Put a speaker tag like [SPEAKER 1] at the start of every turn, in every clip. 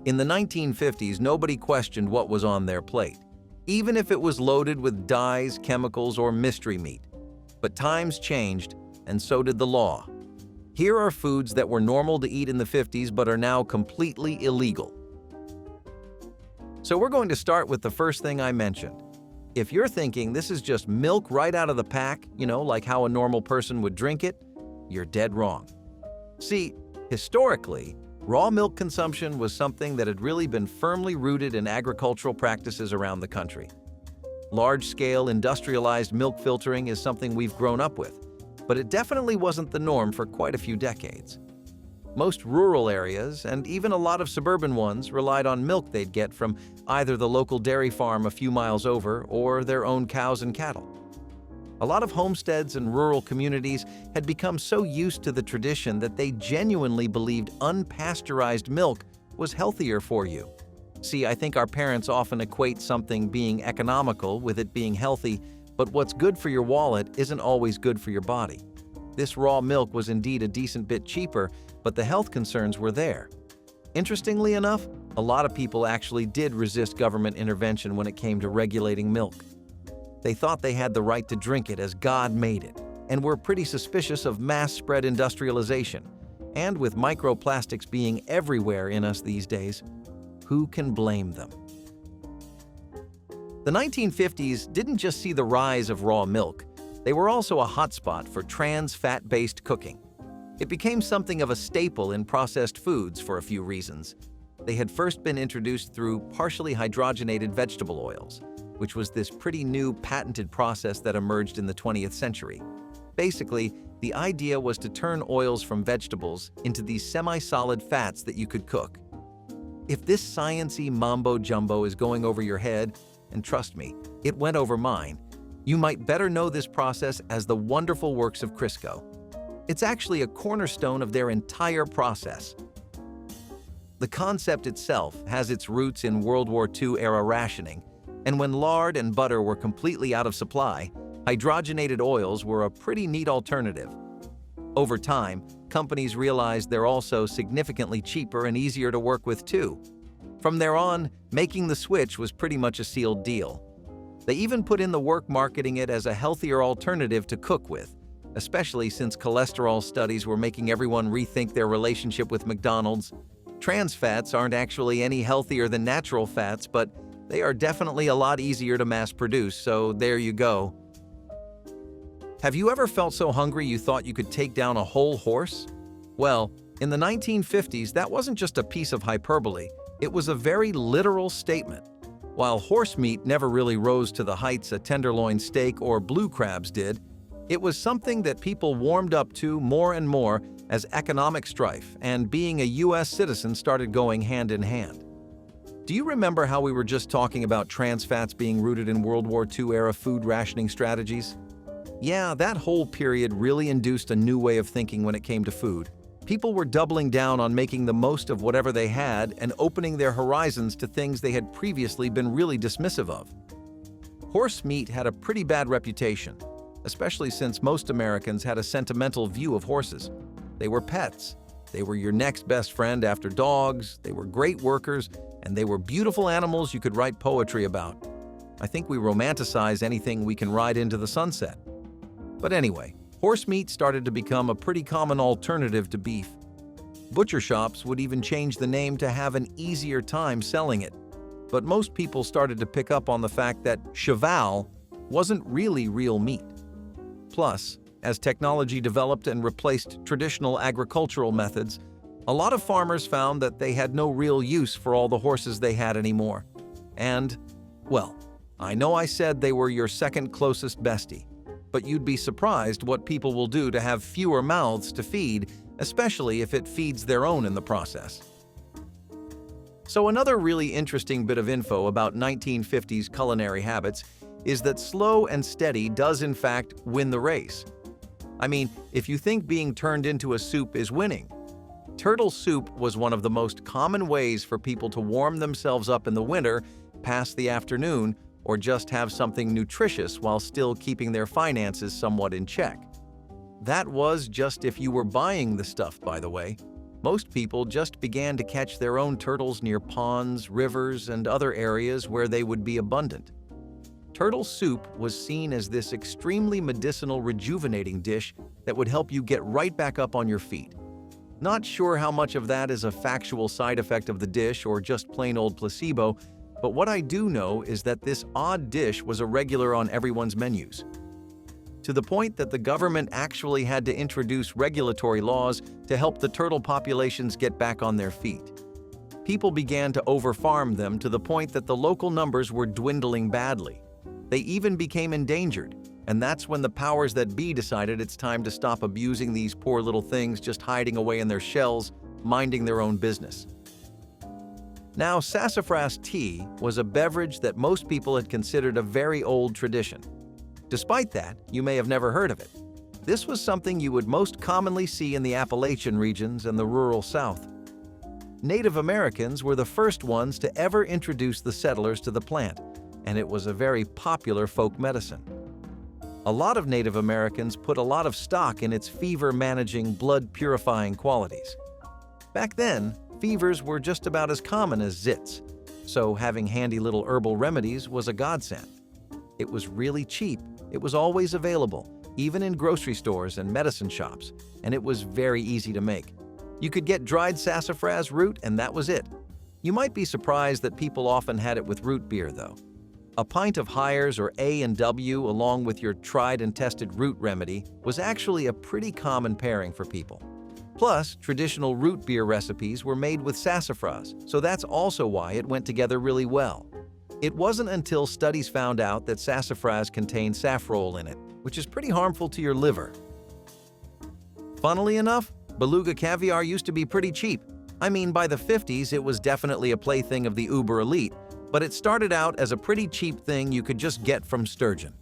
[SPEAKER 1] In the 1950s, nobody questioned what was on their plate, even if it was loaded with dyes, chemicals, or mystery meat. But times changed, and so did the law. Here are foods that were normal to eat in the 50s but are now completely illegal. So we're going to start with the first thing I mentioned. If you're thinking this is just milk right out of the pack, like how a normal person would drink it, you're dead wrong. See, historically, raw milk consumption was something that had really been firmly rooted in agricultural practices around the country. Large-scale industrialized milk filtering is something we've grown up with, but it definitely wasn't the norm for quite a few decades. Most rural areas, and even a lot of suburban ones, relied on milk they'd get from either the local dairy farm a few miles over or their own cows and cattle. A lot of homesteads and rural communities had become so used to the tradition that they genuinely believed unpasteurized milk was healthier for you. See, I think our parents often equate something being economical with it being healthy, but what's good for your wallet isn't always good for your body. This raw milk was indeed a decent bit cheaper, but the health concerns were there. Interestingly enough, a lot of people actually did resist government intervention when it came to regulating milk. They thought they had the right to drink it as God made it, and were pretty suspicious of mass-spread industrialization. And with microplastics being everywhere in us these days, who can blame them? The 1950s didn't just see the rise of raw milk, they were also a hotspot for trans fat-based cooking. It became something of a staple in processed foods for a few reasons. They had first been introduced through partially hydrogenated vegetable oils, which was this pretty new patented process that emerged in the 20th century. Basically, the idea was to turn oils from vegetables into these semi-solid fats that you could cook. If this science-y mambo-jumbo is going over your head, and trust me, it went over mine, you might better know this process as the wonderful works of Crisco. It's actually a cornerstone of their entire process. The concept itself has its roots in World War II-era rationing, and when lard and butter were completely out of supply, hydrogenated oils were a pretty neat alternative. Over time, companies realized they're also significantly cheaper and easier to work with too. From there on, making the switch was pretty much a sealed deal. They even put in the work marketing it as a healthier alternative to cook with, especially since cholesterol studies were making everyone rethink their relationship with McDonald's. Trans fats aren't actually any healthier than natural fats, but they are definitely a lot easier to mass produce, so there you go. Have you ever felt so hungry you thought you could take down a whole horse? Well, in the 1950s, that wasn't just a piece of hyperbole, it was a very literal statement. While horse meat never really rose to the heights a tenderloin steak or blue crabs did, it was something that people warmed up to more and more as economic strife and being a U.S. citizen started going hand in hand. Do you remember how we were just talking about trans fats being rooted in World War II-era food rationing strategies? Yeah, that whole period really induced a new way of thinking when it came to food. People were doubling down on making the most of whatever they had and opening their horizons to things they had previously been really dismissive of. Horse meat had a pretty bad reputation, especially since most Americans had a sentimental view of horses. They were pets. They were your next best friend after dogs, they were great workers, and they were beautiful animals you could write poetry about. I think we romanticize anything we can ride into the sunset. But anyway, horse meat started to become a pretty common alternative to beef. Butcher shops would even change the name to have an easier time selling it. But most people started to pick up on the fact that cheval wasn't really real meat. Plus, as technology developed and replaced traditional agricultural methods, a lot of farmers found that they had no real use for all the horses they had anymore. And, well, I know I said they were your second closest bestie, but you'd be surprised what people will do to have fewer mouths to feed, especially if it feeds their own in the process. So another really interesting bit of info about 1950s culinary habits is that slow and steady does in fact win the race. I mean, if you think being turned into a soup is winning, turtle soup was one of the most common ways for people to warm themselves up in the winter, pass the afternoon, or just have something nutritious while still keeping their finances somewhat in check. That was just if you were buying the stuff, by the way. Most people just began to catch their own turtles near ponds, rivers, and other areas where they would be abundant. Turtle soup was seen as this extremely medicinal, rejuvenating dish that would help you get right back up on your feet. Not sure how much of that is a factual side effect of the dish or just plain old placebo, but what I do know is that this odd dish was a regular on everyone's menus. To the point that the government actually had to introduce regulatory laws to help the turtle populations get back on their feet. People began to overfarm them to the point that the local numbers were dwindling badly. They even became endangered, and that's when the powers that be decided it's time to stop abusing these poor little things just hiding away in their shells, minding their own business. Now, sassafras tea was a beverage that most people had considered a very old tradition. Despite that, you may have never heard of it. This was something you would most commonly see in the Appalachian regions and the rural South. Native Americans were the first ones to ever introduce the settlers to the plant, and it was a very popular folk medicine. A lot of Native Americans put a lot of stock in its fever-managing, blood-purifying qualities. Back then, fevers were just about as common as zits, so having handy little herbal remedies was a godsend. It was really cheap, it was always available, even in grocery stores and medicine shops, and it was very easy to make. You could get dried sassafras root and that was it. You might be surprised that people often had it with root beer, though. A pint of Hires or A&W along with your tried and tested root remedy was actually a pretty common pairing for people. Plus, traditional root beer recipes were made with sassafras, so that's also why it went together really well. It wasn't until studies found out that sassafras contained safrole in it, which is pretty harmful to your liver. Funnily enough, beluga caviar used to be pretty cheap. I mean, by the 50s, it was definitely a plaything of the uber elite, but it started out as a pretty cheap thing you could just get from sturgeon.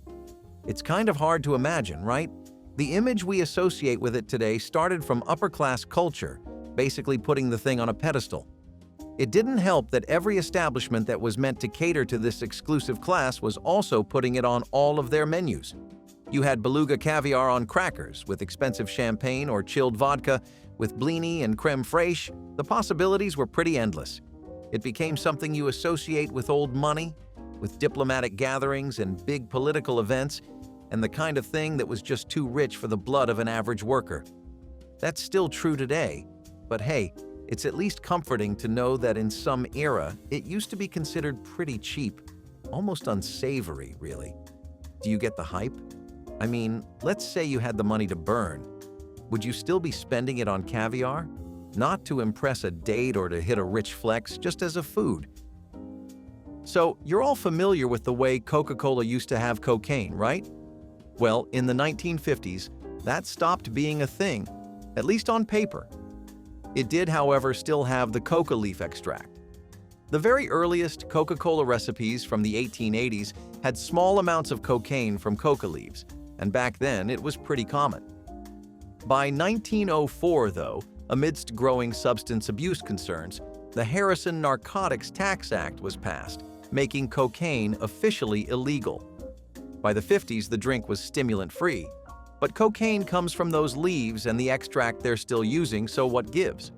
[SPEAKER 1] It's kind of hard to imagine, right? The image we associate with it today started from upper-class culture, basically putting the thing on a pedestal. It didn't help that every establishment that was meant to cater to this exclusive class was also putting it on all of their menus. You had beluga caviar on crackers with expensive champagne or chilled vodka, with blini and creme fraiche. The possibilities were pretty endless. It became something you associate with old money, with diplomatic gatherings and big political events, and the kind of thing that was just too rich for the blood of an average worker. That's still true today, but hey, it's at least comforting to know that in some era, it used to be considered pretty cheap, almost unsavory, really. Do you get the hype? I mean, let's say you had the money to burn. Would you still be spending it on caviar? Not to impress a date or to hit a rich flex, just as a food. So, you're all familiar with the way Coca-Cola used to have cocaine, right? Well, in the 1950s, that stopped being a thing, at least on paper. It did, however, still have the coca leaf extract. The very earliest Coca-Cola recipes from the 1880s had small amounts of cocaine from coca leaves, and back then it was pretty common. By 1904, though, amidst growing substance abuse concerns, the Harrison Narcotics Tax Act was passed, making cocaine officially illegal. By the 50s, the drink was stimulant-free, but cocaine comes from those leaves and the extract they're still using, so what gives?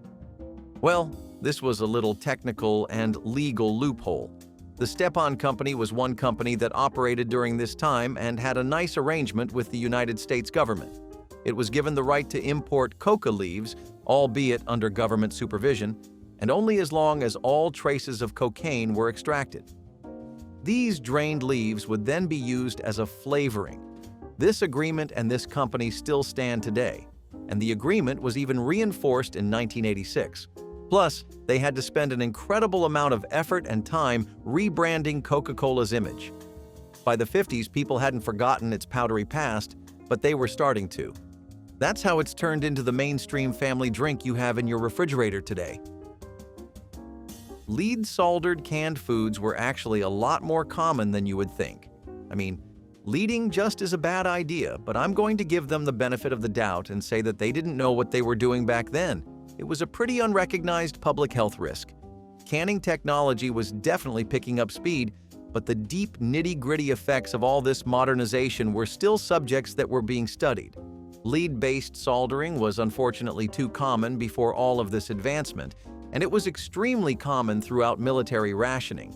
[SPEAKER 1] Well, this was a little technical and legal loophole. The Stepan Company was one company that operated during this time and had a nice arrangement with the United States government. It was given the right to import coca leaves, albeit under government supervision, and only as long as all traces of cocaine were extracted. These drained leaves would then be used as a flavoring. This agreement and this company still stand today, and the agreement was even reinforced in 1986. Plus, they had to spend an incredible amount of effort and time rebranding Coca-Cola's image. By the 50s, people hadn't forgotten its powdery past, but they were starting to. That's how it's turned into the mainstream family drink you have in your refrigerator today. Lead-soldered canned foods were actually a lot more common than you would think. I mean, leading just is a bad idea, but I'm going to give them the benefit of the doubt and say that they didn't know what they were doing back then. It was a pretty unrecognized public health risk. Canning technology was definitely picking up speed, but the deep, nitty-gritty effects of all this modernization were still subjects that were being studied. Lead-based soldering was unfortunately too common before all of this advancement, and it was extremely common throughout military rationing.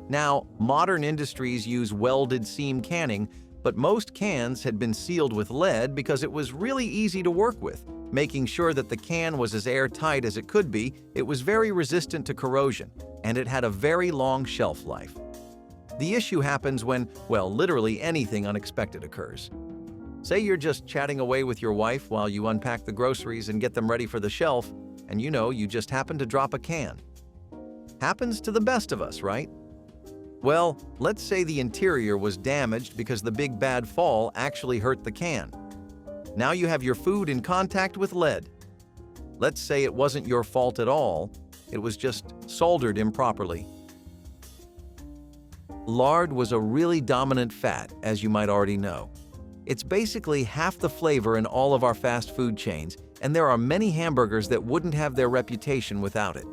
[SPEAKER 1] Now, modern industries use welded seam canning, but most cans had been sealed with lead because it was really easy to work with, making sure that the can was as airtight as it could be. It was very resistant to corrosion, and it had a very long shelf life. The issue happens when, well, literally anything unexpected occurs. Say you're just chatting away with your wife while you unpack the groceries and get them ready for the shelf, and you just happen to drop a can. Happens to the best of us, right? Well, let's say the interior was damaged because the big bad fall actually hurt the can. Now you have your food in contact with lead. Let's say it wasn't your fault at all, it was just soldered improperly. Lard was a really dominant fat, as you might already know. It's basically half the flavor in all of our fast food chains, and there are many hamburgers that wouldn't have their reputation without it.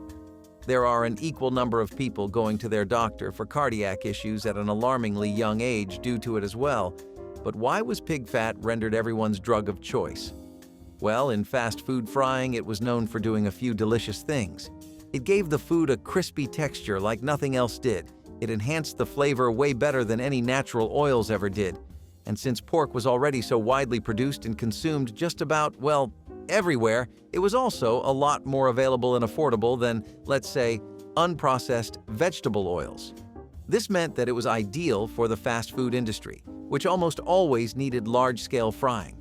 [SPEAKER 1] There are an equal number of people going to their doctor for cardiac issues at an alarmingly young age due to it as well. But why was pig fat rendered everyone's drug of choice? Well, in fast food frying, it was known for doing a few delicious things. It gave the food a crispy texture like nothing else did. It enhanced the flavor way better than any natural oils ever did. And since pork was already so widely produced and consumed just about, well, everywhere, it was also a lot more available and affordable than, let's say, unprocessed vegetable oils. This meant that it was ideal for the fast food industry, which almost always needed large-scale frying.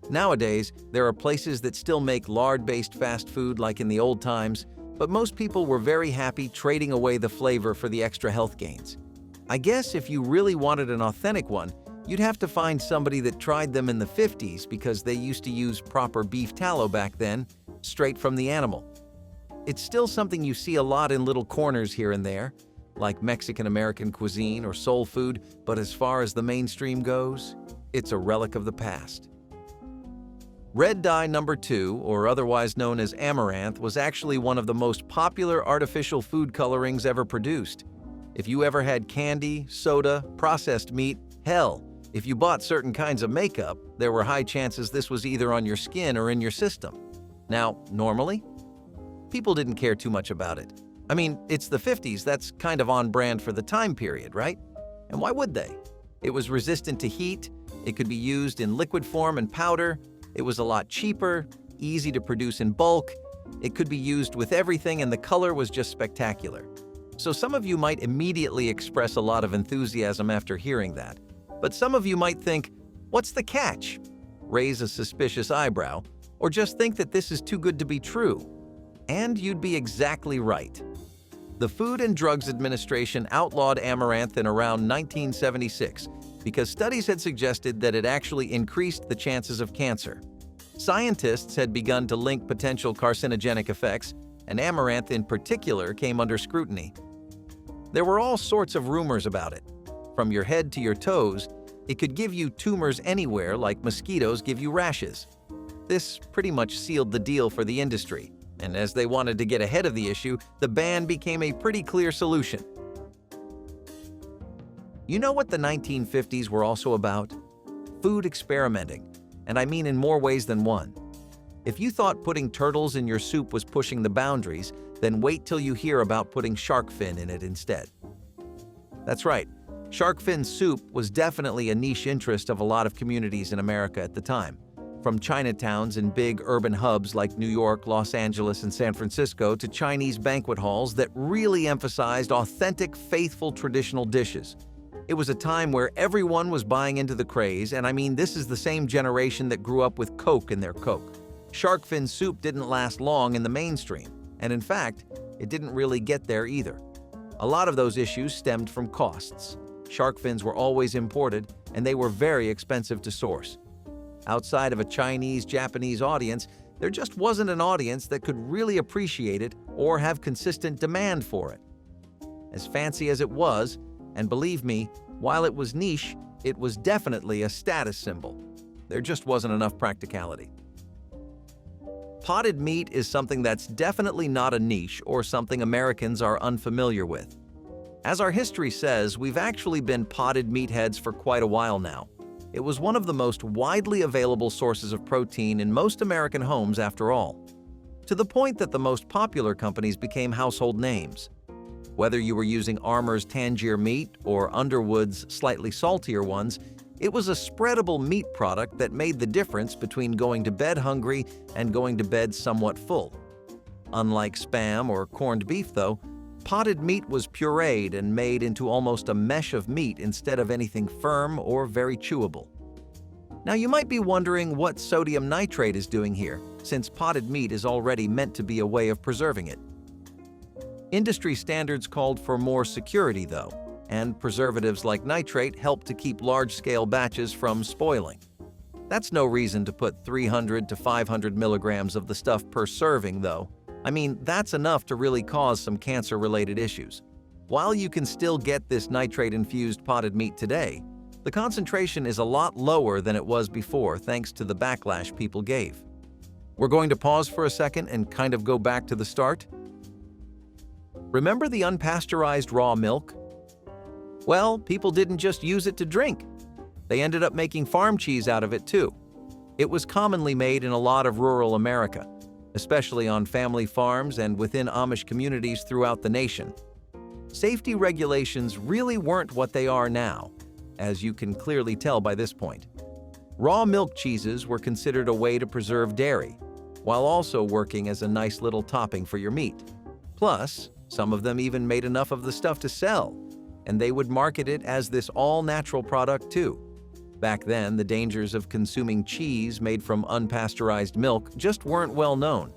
[SPEAKER 1] Nowadays, there are places that still make lard-based fast food like in the old times, but most people were very happy trading away the flavor for the extra health gains. I guess if you really wanted an authentic one, you'd have to find somebody that tried them in the 50s because they used to use proper beef tallow back then, straight from the animal. It's still something you see a lot in little corners here and there, like Mexican-American cuisine or soul food, but as far as the mainstream goes, it's a relic of the past. Red dye number 2, or otherwise known as amaranth, was actually one of the most popular artificial food colorings ever produced. If you ever had candy, soda, processed meat, hell, if you bought certain kinds of makeup, there were high chances this was either on your skin or in your system. Now, normally, people didn't care too much about it. I mean, it's the 50s, that's kind of on brand for the time period, right? And why would they? It was resistant to heat, it could be used in liquid form and powder, it was a lot cheaper, easy to produce in bulk, it could be used with everything, and the color was just spectacular. So some of you might immediately express a lot of enthusiasm after hearing that. But some of you might think, what's the catch? Raise a suspicious eyebrow, or just think that this is too good to be true. And you'd be exactly right. The Food and Drugs Administration outlawed amaranth in around 1976 because studies had suggested that it actually increased the chances of cancer. Scientists had begun to link potential carcinogenic effects, and amaranth in particular came under scrutiny. There were all sorts of rumors about it. From your head to your toes, it could give you tumors anywhere like mosquitoes give you rashes. This pretty much sealed the deal for the industry, and as they wanted to get ahead of the issue, the ban became a pretty clear solution. You know what the 1950s were also about? Food experimenting, and I mean in more ways than one. If you thought putting turtles in your soup was pushing the boundaries, then wait till you hear about putting shark fin in it instead. That's right. Shark fin soup was definitely a niche interest of a lot of communities in America at the time. From Chinatowns in big urban hubs like New York, Los Angeles, and San Francisco to Chinese banquet halls that really emphasized authentic, faithful traditional dishes. It was a time where everyone was buying into the craze, and I mean this is the same generation that grew up with Coke in their Coke. Shark fin soup didn't last long in the mainstream, and in fact, it didn't really get there either. A lot of those issues stemmed from costs. Shark fins were always imported, and they were very expensive to source. Outside of a Chinese, Japanese audience, there just wasn't an audience that could really appreciate it or have consistent demand for it. As fancy as it was, and believe me, while it was niche, it was definitely a status symbol. There just wasn't enough practicality. Potted meat is something that's definitely not a niche or something Americans are unfamiliar with. As our history says, we've actually been potted meatheads for quite a while now. It was one of the most widely available sources of protein in most American homes after all, to the point that the most popular companies became household names. Whether you were using Armour's Tangier meat or Underwood's slightly saltier ones, it was a spreadable meat product that made the difference between going to bed hungry and going to bed somewhat full. Unlike Spam or corned beef, though, potted meat was pureed and made into almost a mesh of meat instead of anything firm or very chewable. Now you might be wondering what sodium nitrate is doing here, since potted meat is already meant to be a way of preserving it. Industry standards called for more security, though, and preservatives like nitrate help to keep large-scale batches from spoiling. That's no reason to put 300 to 500 milligrams of the stuff per serving, though. I mean, that's enough to really cause some cancer-related issues. While you can still get this nitrate-infused potted meat today, the concentration is a lot lower than it was before thanks to the backlash people gave. We're going to pause for a second and kind of go back to the start. Remember the unpasteurized raw milk? Well, people didn't just use it to drink. They ended up making farm cheese out of it too. It was commonly made in a lot of rural America, especially on family farms and within Amish communities throughout the nation. Safety regulations really weren't what they are now, as you can clearly tell by this point. Raw milk cheeses were considered a way to preserve dairy, while also working as a nice little topping for your meat. Plus, some of them even made enough of the stuff to sell, and they would market it as this all-natural product too. Back then, the dangers of consuming cheese made from unpasteurized milk just weren't well known.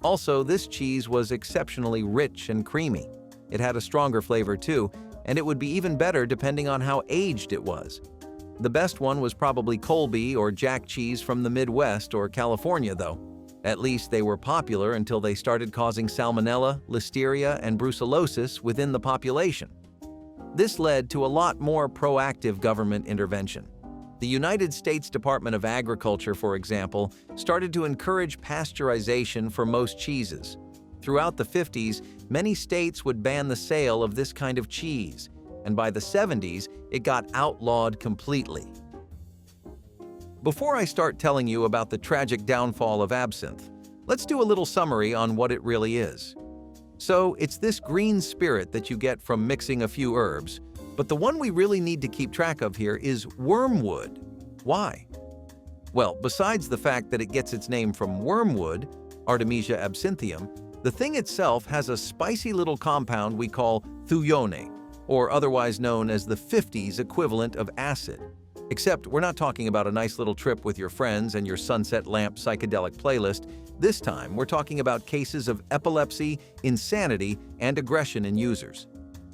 [SPEAKER 1] Also, this cheese was exceptionally rich and creamy. It had a stronger flavor too, and it would be even better depending on how aged it was. The best one was probably Colby or Jack cheese from the Midwest or California, though. At least they were popular until they started causing salmonella, listeria, and brucellosis within the population. This led to a lot more proactive government intervention. The United States Department of Agriculture, for example, started to encourage pasteurization for most cheeses. Throughout the 50s, many states would ban the sale of this kind of cheese, and by the 70s, it got outlawed completely. Before I start telling you about the tragic downfall of absinthe, let's do a little summary on what it really is. So, it's this green spirit that you get from mixing a few herbs, but the one we really need to keep track of here is wormwood. Why? Well, besides the fact that it gets its name from wormwood, Artemisia absinthium, the thing itself has a spicy little compound we call thujone, or otherwise known as the 50s equivalent of acid. Except we're not talking about a nice little trip with your friends and your sunset lamp psychedelic playlist. This time, we're talking about cases of epilepsy, insanity, and aggression in users.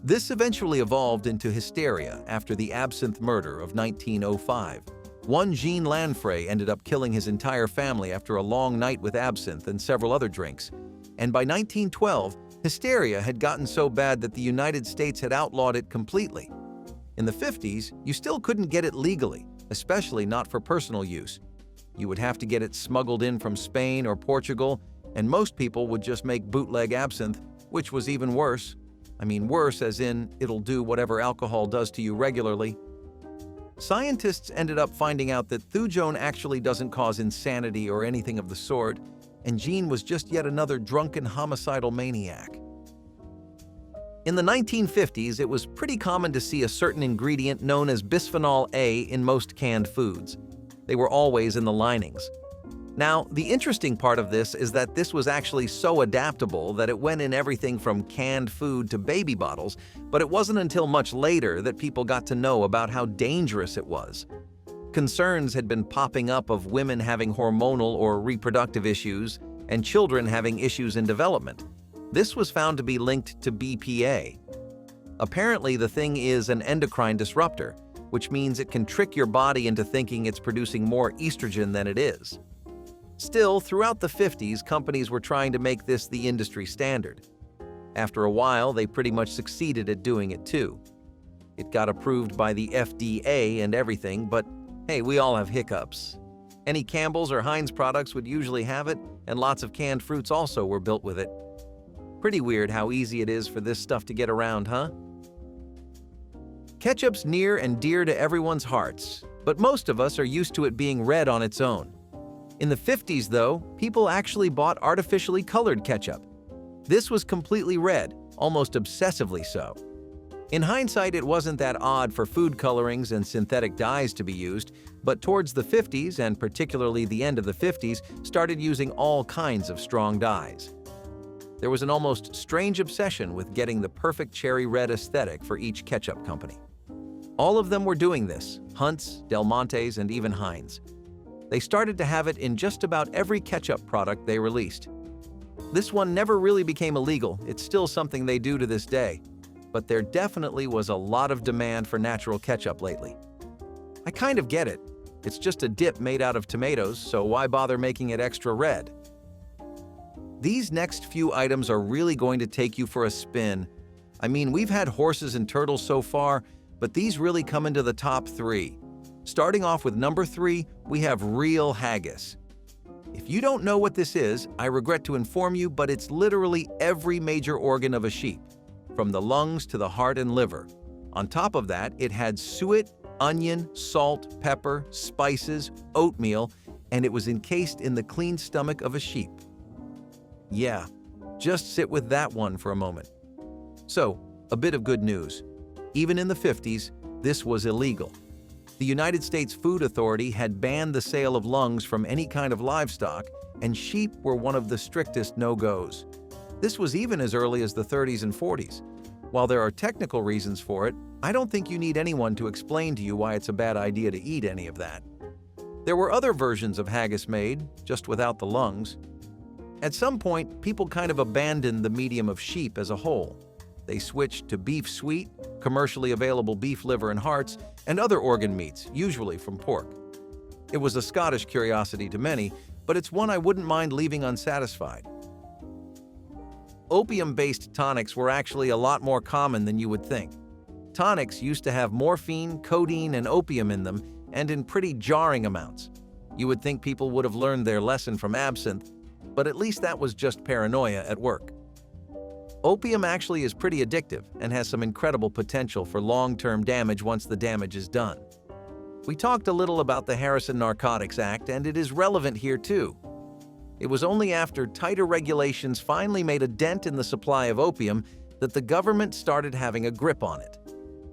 [SPEAKER 1] This eventually evolved into hysteria after the absinthe murder of 1905. One Jean Lanfray ended up killing his entire family after a long night with absinthe and several other drinks. And by 1912, hysteria had gotten so bad that the United States had outlawed it completely. In the 50s, you still couldn't get it legally, especially not for personal use. You would have to get it smuggled in from Spain or Portugal, and most people would just make bootleg absinthe, which was even worse. I mean worse as in it'll do whatever alcohol does to you regularly. Scientists ended up finding out that thujone actually doesn't cause insanity or anything of the sort, and Jean was just yet another drunken homicidal maniac. In the 1950s, it was pretty common to see a certain ingredient known as bisphenol A in most canned foods. They were always in the linings. Now, the interesting part of this is that this was actually so adaptable that it went in everything from canned food to baby bottles, but it wasn't until much later that people got to know about how dangerous it was. Concerns had been popping up of women having hormonal or reproductive issues and children having issues in development. This was found to be linked to BPA. Apparently, the thing is an endocrine disruptor, which means it can trick your body into thinking it's producing more estrogen than it is. Still, throughout the 50s, companies were trying to make this the industry standard. After a while, they pretty much succeeded at doing it too. It got approved by the FDA and everything, but hey, we all have hiccups. Any Campbell's or Heinz products would usually have it, and lots of canned fruits also were built with it. Pretty weird how easy it is for this stuff to get around, huh? Ketchup's near and dear to everyone's hearts, but most of us are used to it being red on its own. In the 50s, though, people actually bought artificially colored ketchup. This was completely red, almost obsessively so. In hindsight, it wasn't that odd for food colorings and synthetic dyes to be used, but towards the 50s, and particularly the end of the 50s, started using all kinds of strong dyes. There was an almost strange obsession with getting the perfect cherry red aesthetic for each ketchup company. All of them were doing this: Hunt's, Del Monte's, and even Heinz. They started to have it in just about every ketchup product they released. This one never really became illegal. It's still something they do to this day. But there definitely was a lot of demand for natural ketchup lately. I kind of get it. It's just a dip made out of tomatoes, so why bother making it extra red? These next few items are really going to take you for a spin. I mean, we've had horses and turtles so far, but these really come into the top 3. Starting off with number 3, we have real haggis. If you don't know what this is, I regret to inform you, but it's literally every major organ of a sheep, from the lungs to the heart and liver. On top of that, it had suet, onion, salt, pepper, spices, oatmeal, and it was encased in the clean stomach of a sheep. Yeah, just sit with that one for a moment. So, a bit of good news. Even in the 50s, this was illegal. The United States Food Authority had banned the sale of lungs from any kind of livestock, and sheep were one of the strictest no-goes. This was even as early as the 30s and 40s. While there are technical reasons for it, I don't think you need anyone to explain to you why it's a bad idea to eat any of that. There were other versions of haggis made, just without the lungs. At some point, people kind of abandoned the medium of sheep as a whole. They switched to beef sweet, commercially available beef liver and hearts, and other organ meats, usually from pork. It was a Scottish curiosity to many, but it's one I wouldn't mind leaving unsatisfied. Opium-based tonics were actually a lot more common than you would think. Tonics used to have morphine, codeine, and opium in them, and in pretty jarring amounts. You would think people would have learned their lesson from absinthe, but at least that was just paranoia at work. Opium actually is pretty addictive and has some incredible potential for long-term damage once the damage is done. We talked a little about the Harrison Narcotics Act, and it is relevant here too. It was only after tighter regulations finally made a dent in the supply of opium that the government started having a grip on it.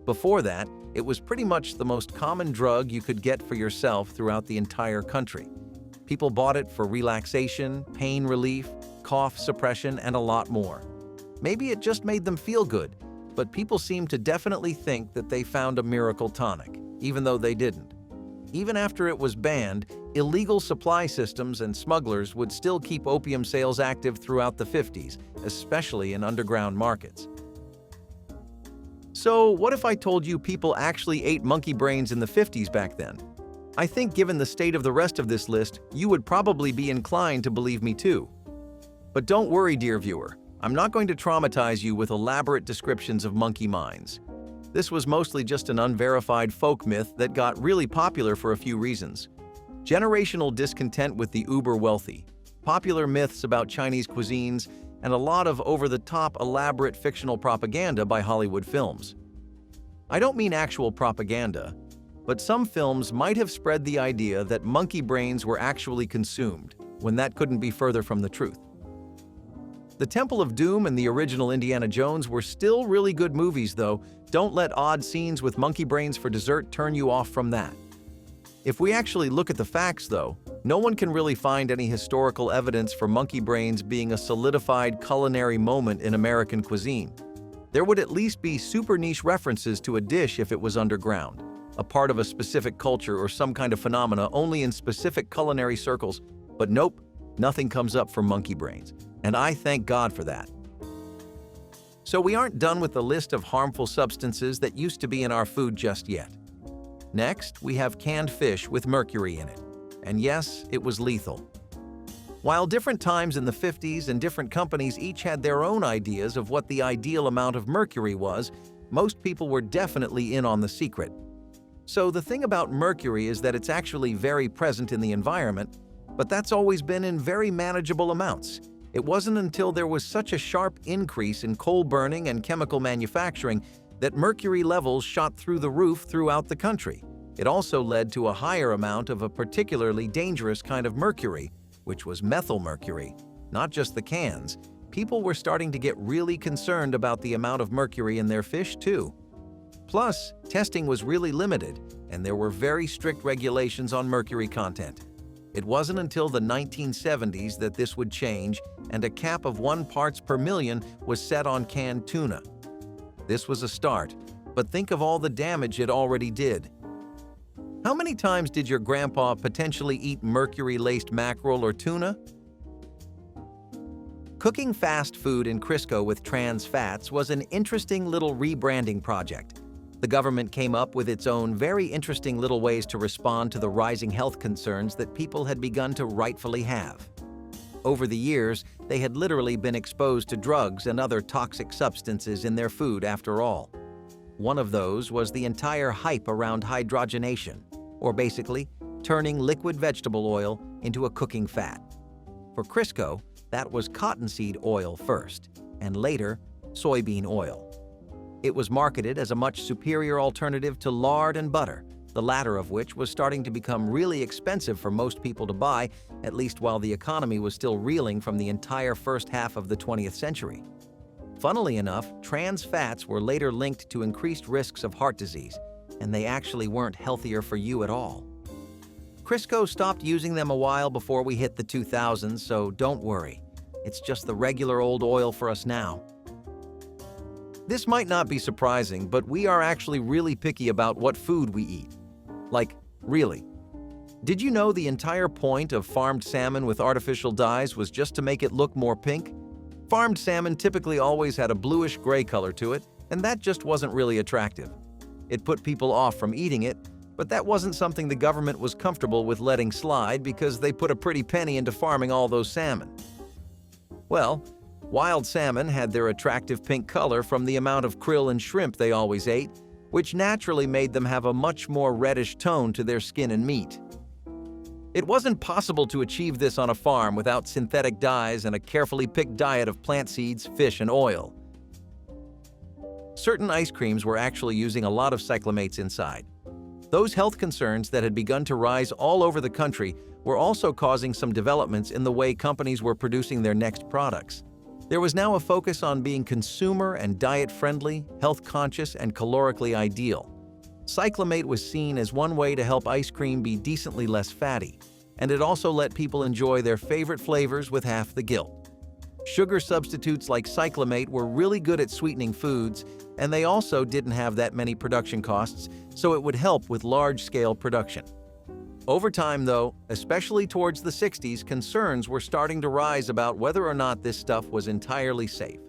[SPEAKER 1] Before that, it was pretty much the most common drug you could get for yourself throughout the entire country. People bought it for relaxation, pain relief, cough suppression, and a lot more. Maybe it just made them feel good, but people seemed to definitely think that they found a miracle tonic, even though they didn't. Even after it was banned, illegal supply systems and smugglers would still keep opium sales active throughout the 50s, especially in underground markets. So, what if I told you people actually ate monkey brains in the 50s back then? I think given the state of the rest of this list, you would probably be inclined to believe me too. But don't worry, dear viewer. I'm not going to traumatize you with elaborate descriptions of monkey minds. This was mostly just an unverified folk myth that got really popular for a few reasons. Generational discontent with the uber-wealthy, popular myths about Chinese cuisines, and a lot of over-the-top elaborate fictional propaganda by Hollywood films. I don't mean actual propaganda, but some films might have spread the idea that monkey brains were actually consumed, when that couldn't be further from the truth. The Temple of Doom and the original Indiana Jones were still really good movies, though. Don't let odd scenes with monkey brains for dessert turn you off from that. If we actually look at the facts, though, no one can really find any historical evidence for monkey brains being a solidified culinary moment in American cuisine. There would at least be super niche references to a dish if it was underground, a part of a specific culture or some kind of phenomena only in specific culinary circles, but nope, nothing comes up for monkey brains. And I thank God for that. So we aren't done with the list of harmful substances that used to be in our food just yet. Next, we have canned fish with mercury in it. And yes, it was lethal. While different times in the 50s and different companies each had their own ideas of what the ideal amount of mercury was, most people were definitely in on the secret. So the thing about mercury is that it's actually very present in the environment, but that's always been in very manageable amounts. It wasn't until there was such a sharp increase in coal burning and chemical manufacturing that mercury levels shot through the roof throughout the country. It also led to a higher amount of a particularly dangerous kind of mercury, which was methyl mercury. Not just the cans. People were starting to get really concerned about the amount of mercury in their fish, too. Plus, testing was really limited, and there were very strict regulations on mercury content. It wasn't until the 1970s that this would change, and a cap of 1 parts per million was set on canned tuna. This was a start, but think of all the damage it already did. How many times did your grandpa potentially eat mercury-laced mackerel or tuna? Cooking fast food in Crisco with trans fats was an interesting little rebranding project. The government came up with its own very interesting little ways to respond to the rising health concerns that people had begun to rightfully have. Over the years, they had literally been exposed to drugs and other toxic substances in their food after all. One of those was the entire hype around hydrogenation, or basically, turning liquid vegetable oil into a cooking fat. For Crisco, that was cottonseed oil first, and later, soybean oil. It was marketed as a much superior alternative to lard and butter, the latter of which was starting to become really expensive for most people to buy, at least while the economy was still reeling from the entire first half of the 20th century. Funnily enough, trans fats were later linked to increased risks of heart disease, and they actually weren't healthier for you at all. Crisco stopped using them a while before we hit the 2000s, so don't worry. It's just the regular old oil for us now. This might not be surprising, but we are actually really picky about what food we eat. Like, really. Did you know the entire point of farmed salmon with artificial dyes was just to make it look more pink? Farmed salmon typically always had a bluish-gray color to it, and that just wasn't really attractive. It put people off from eating it, but that wasn't something the government was comfortable with letting slide because they put a pretty penny into farming all those salmon. Well, wild salmon had their attractive pink color from the amount of krill and shrimp they always ate, which naturally made them have a much more reddish tone to their skin and meat. It wasn't possible to achieve this on a farm without synthetic dyes and a carefully picked diet of plant seeds, fish, and oil. Certain ice creams were actually using a lot of cyclamates inside. Those health concerns that had begun to rise all over the country were also causing some developments in the way companies were producing their next products. There was now a focus on being consumer and diet-friendly, health-conscious, and calorically ideal. Cyclamate was seen as one way to help ice cream be decently less fatty, and it also let people enjoy their favorite flavors with half the guilt. Sugar substitutes like cyclamate were really good at sweetening foods, and they also didn't have that many production costs, so it would help with large-scale production. Over time, though, especially towards the 60s, concerns were starting to rise about whether or not this stuff was entirely safe.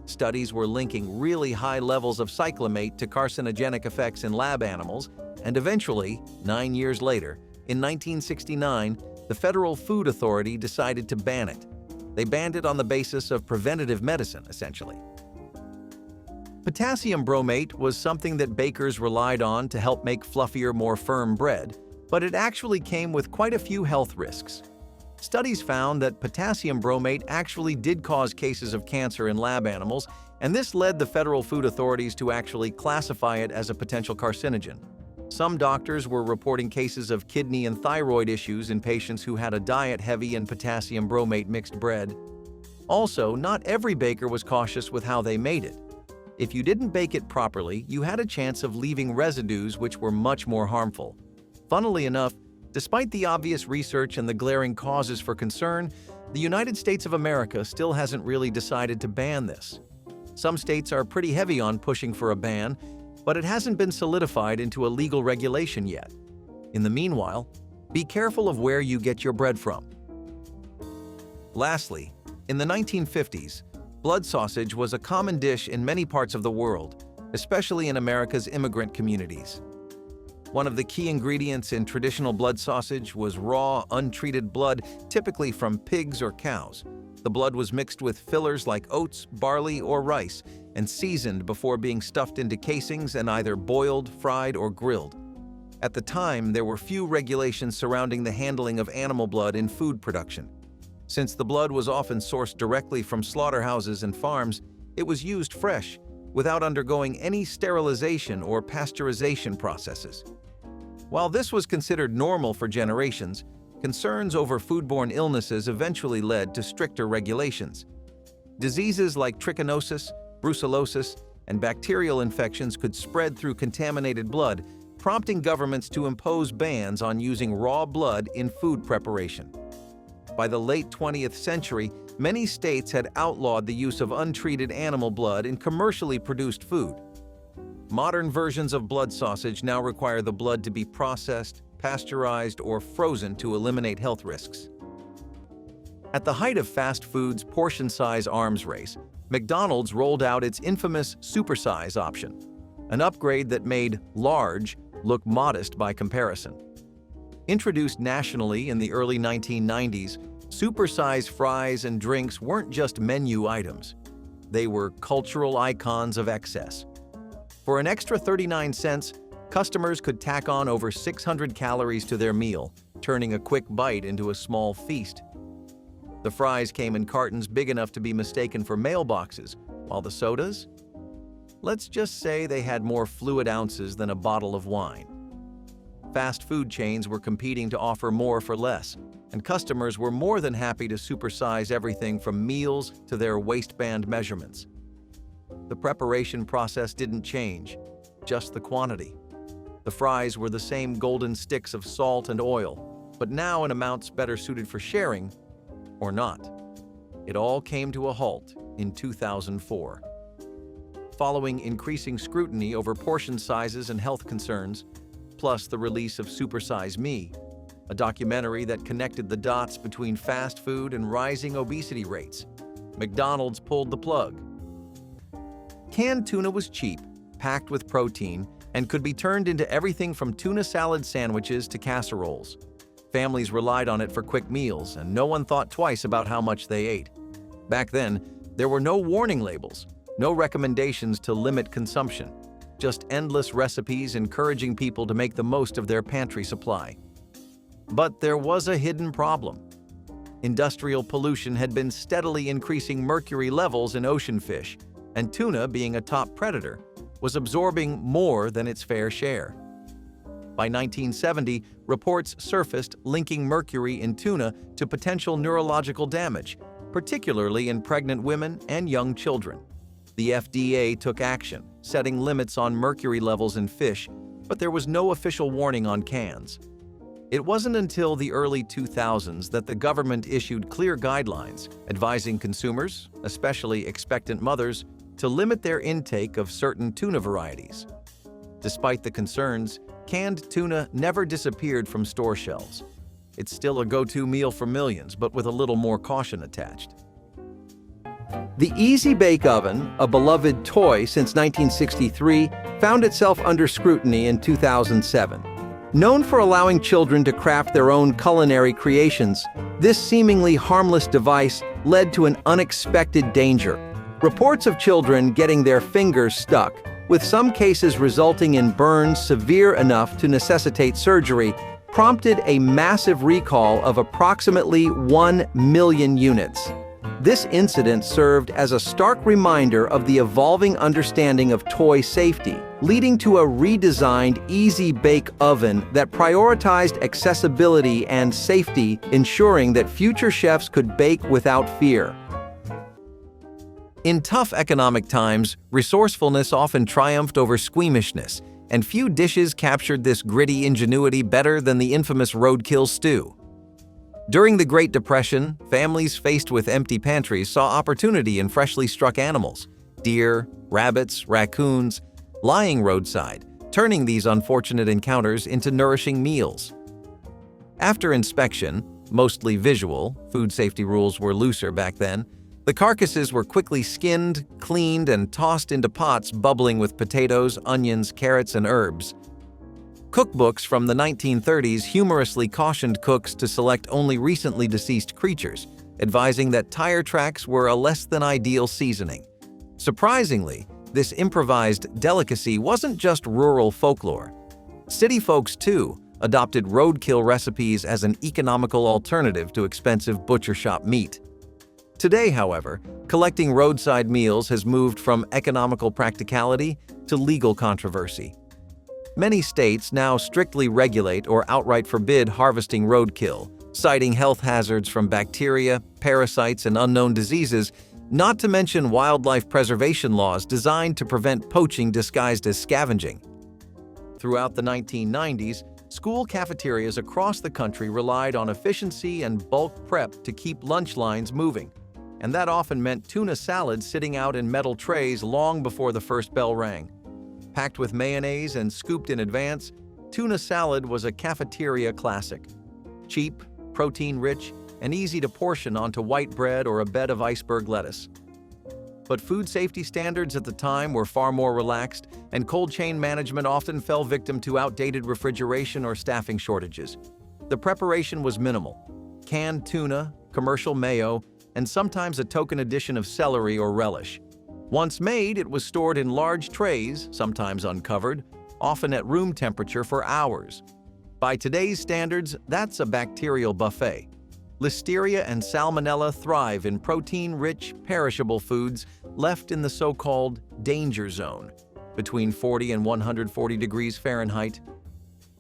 [SPEAKER 1] Studies were linking really high levels of cyclamate to carcinogenic effects in lab animals, and eventually, 9 years later, in 1969, the Federal Food Authority decided to ban it. They banned it on the basis of preventative medicine, essentially. Potassium bromate was something that bakers relied on to help make fluffier, more firm bread, but it actually came with quite a few health risks. Studies found that potassium bromate actually did cause cases of cancer in lab animals, and this led the federal food authorities to actually classify it as a potential carcinogen. Some doctors were reporting cases of kidney and thyroid issues in patients who had a diet heavy in potassium bromate mixed bread. Also, not every baker was cautious with how they made it. If you didn't bake it properly, you had a chance of leaving residues which were much more harmful. Funnily enough, despite the obvious research and the glaring causes for concern, the United States of America still hasn't really decided to ban this. Some states are pretty heavy on pushing for a ban, but it hasn't been solidified into a legal regulation yet. In the meanwhile, be careful of where you get your bread from. Lastly, in the 1950s, blood sausage was a common dish in many parts of the world, especially in America's immigrant communities. One of the key ingredients in traditional blood sausage was raw, untreated blood, typically from pigs or cows. The blood was mixed with fillers like oats, barley, or rice, and seasoned before being stuffed into casings and either boiled, fried, or grilled. At the time, there were few regulations surrounding the handling of animal blood in food production. Since the blood was often sourced directly from slaughterhouses and farms, it was used fresh, without undergoing any sterilization or pasteurization processes. While this was considered normal for generations, concerns over foodborne illnesses eventually led to stricter regulations. Diseases like trichinosis, brucellosis, and bacterial infections could spread through contaminated blood, prompting governments to impose bans on using raw blood in food preparation. By the late 20th century, many states had outlawed the use of untreated animal blood in commercially produced food. Modern versions of blood sausage now require the blood to be processed, pasteurized, or frozen to eliminate health risks. At the height of fast food's portion-size arms race, McDonald's rolled out its infamous supersize option, an upgrade that made large look modest by comparison. Introduced nationally in the early 1990s, supersize fries and drinks weren't just menu items. They were cultural icons of excess. For an extra 39 cents, customers could tack on over 600 calories to their meal, turning a quick bite into a small feast. The fries came in cartons big enough to be mistaken for mailboxes, while the sodas? Let's just say they had more fluid ounces than a bottle of wine. Fast food chains were competing to offer more for less, and customers were more than happy to supersize everything from meals to their waistband measurements. The preparation process didn't change, just the quantity. The fries were the same golden sticks of salt and oil, but now in amounts better suited for sharing, or not. It all came to a halt in 2004. Following increasing scrutiny over portion sizes and health concerns, plus the release of Super Size Me, a documentary that connected the dots between fast food and rising obesity rates, McDonald's pulled the plug. Canned tuna was cheap, packed with protein, and could be turned into everything from tuna salad sandwiches to casseroles. Families relied on it for quick meals, and no one thought twice about how much they ate. Back then, there were no warning labels, no recommendations to limit consumption, just endless recipes encouraging people to make the most of their pantry supply. But there was a hidden problem. Industrial pollution had been steadily increasing mercury levels in ocean fish, and tuna, being a top predator, was absorbing more than its fair share. By 1970, reports surfaced linking mercury in tuna to potential neurological damage, particularly in pregnant women and young children. The FDA took action, setting limits on mercury levels in fish, but there was no official warning on cans. It wasn't until the early 2000s that the government issued clear guidelines advising consumers, especially expectant mothers, to limit their intake of certain tuna varieties. Despite the concerns, canned tuna never disappeared from store shelves. It's still a go-to meal for millions, but with a little more caution attached. The Easy Bake Oven, a beloved toy since 1963, found itself under scrutiny in 2007. Known for allowing children to craft their own culinary creations, this seemingly harmless device led to an unexpected danger. Reports of children getting their fingers stuck, with some cases resulting in burns severe enough to necessitate surgery, prompted a massive recall of approximately 1 million units. This incident served as a stark reminder of the evolving understanding of toy safety, leading to a redesigned Easy Bake Oven that prioritized accessibility and safety, ensuring that future chefs could bake without fear. In tough economic times, resourcefulness often triumphed over squeamishness, and few dishes captured this gritty ingenuity better than the infamous Roadkill stew. During the Great Depression, families faced with empty pantries saw opportunity in freshly struck animals, deer, rabbits, raccoons, lying roadside, turning these unfortunate encounters into nourishing meals. After inspection, mostly visual, food safety rules were looser back then, the carcasses were quickly skinned, cleaned, and tossed into pots bubbling with potatoes, onions, carrots, and herbs. Cookbooks from the 1930s humorously cautioned cooks to select only recently deceased creatures, advising that tire tracks were a less-than-ideal seasoning. Surprisingly, this improvised delicacy wasn't just rural folklore. City folks, too, adopted roadkill recipes as an economical alternative to expensive butcher shop meat. Today, however, collecting roadside meals has moved from economical practicality to legal controversy. Many states now strictly regulate or outright forbid harvesting roadkill, citing health hazards from bacteria, parasites, and unknown diseases, not to mention wildlife preservation laws designed to prevent poaching disguised as scavenging. Throughout the 1990s, school cafeterias across the country relied on efficiency and bulk prep to keep lunch lines moving, and that often meant tuna salad sitting out in metal trays long before the first bell rang. Packed with mayonnaise and scooped in advance, tuna salad was a cafeteria classic. Cheap, protein-rich, and easy to portion onto white bread or a bed of iceberg lettuce. But food safety standards at the time were far more relaxed, and cold chain management often fell victim to outdated refrigeration or staffing shortages. The preparation was minimal: canned tuna, commercial mayo, and sometimes a token addition of celery or relish. Once made, it was stored in large trays, sometimes uncovered, often at room temperature for hours. By today's standards, that's a bacterial buffet. Listeria and salmonella thrive in protein-rich, perishable foods left in the so-called danger zone, between 40 and 140 degrees Fahrenheit.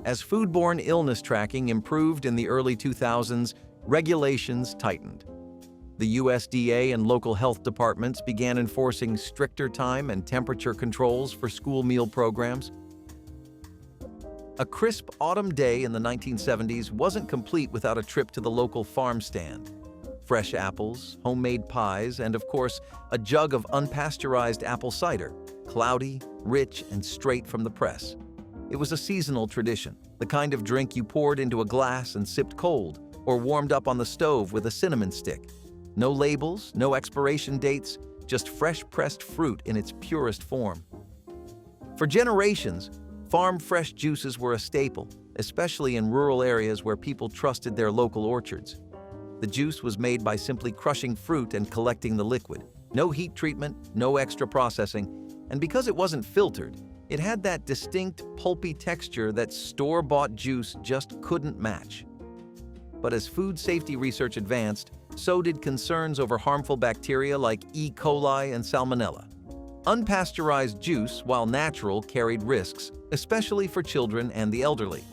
[SPEAKER 1] As foodborne illness tracking improved in the early 2000s, regulations tightened. The USDA and local health departments began enforcing stricter time and temperature controls for school meal programs. A crisp autumn day in the 1970s wasn't complete without a trip to the local farm stand. Fresh apples, homemade pies, and of course, a jug of unpasteurized apple cider, cloudy, rich, and straight from the press. It was a seasonal tradition, the kind of drink you poured into a glass and sipped cold, or warmed up on the stove with a cinnamon stick. No labels, no expiration dates, just fresh pressed fruit in its purest form. For generations, farm-fresh juices were a staple, especially in rural areas where people trusted their local orchards. The juice was made by simply crushing fruit and collecting the liquid. No heat treatment, no extra processing, and because it wasn't filtered, it had that distinct, pulpy texture that store-bought juice just couldn't match. But as food safety research advanced, so did concerns over harmful bacteria like E. coli and salmonella. Unpasteurized juice, while natural, carried risks, especially for children and the elderly.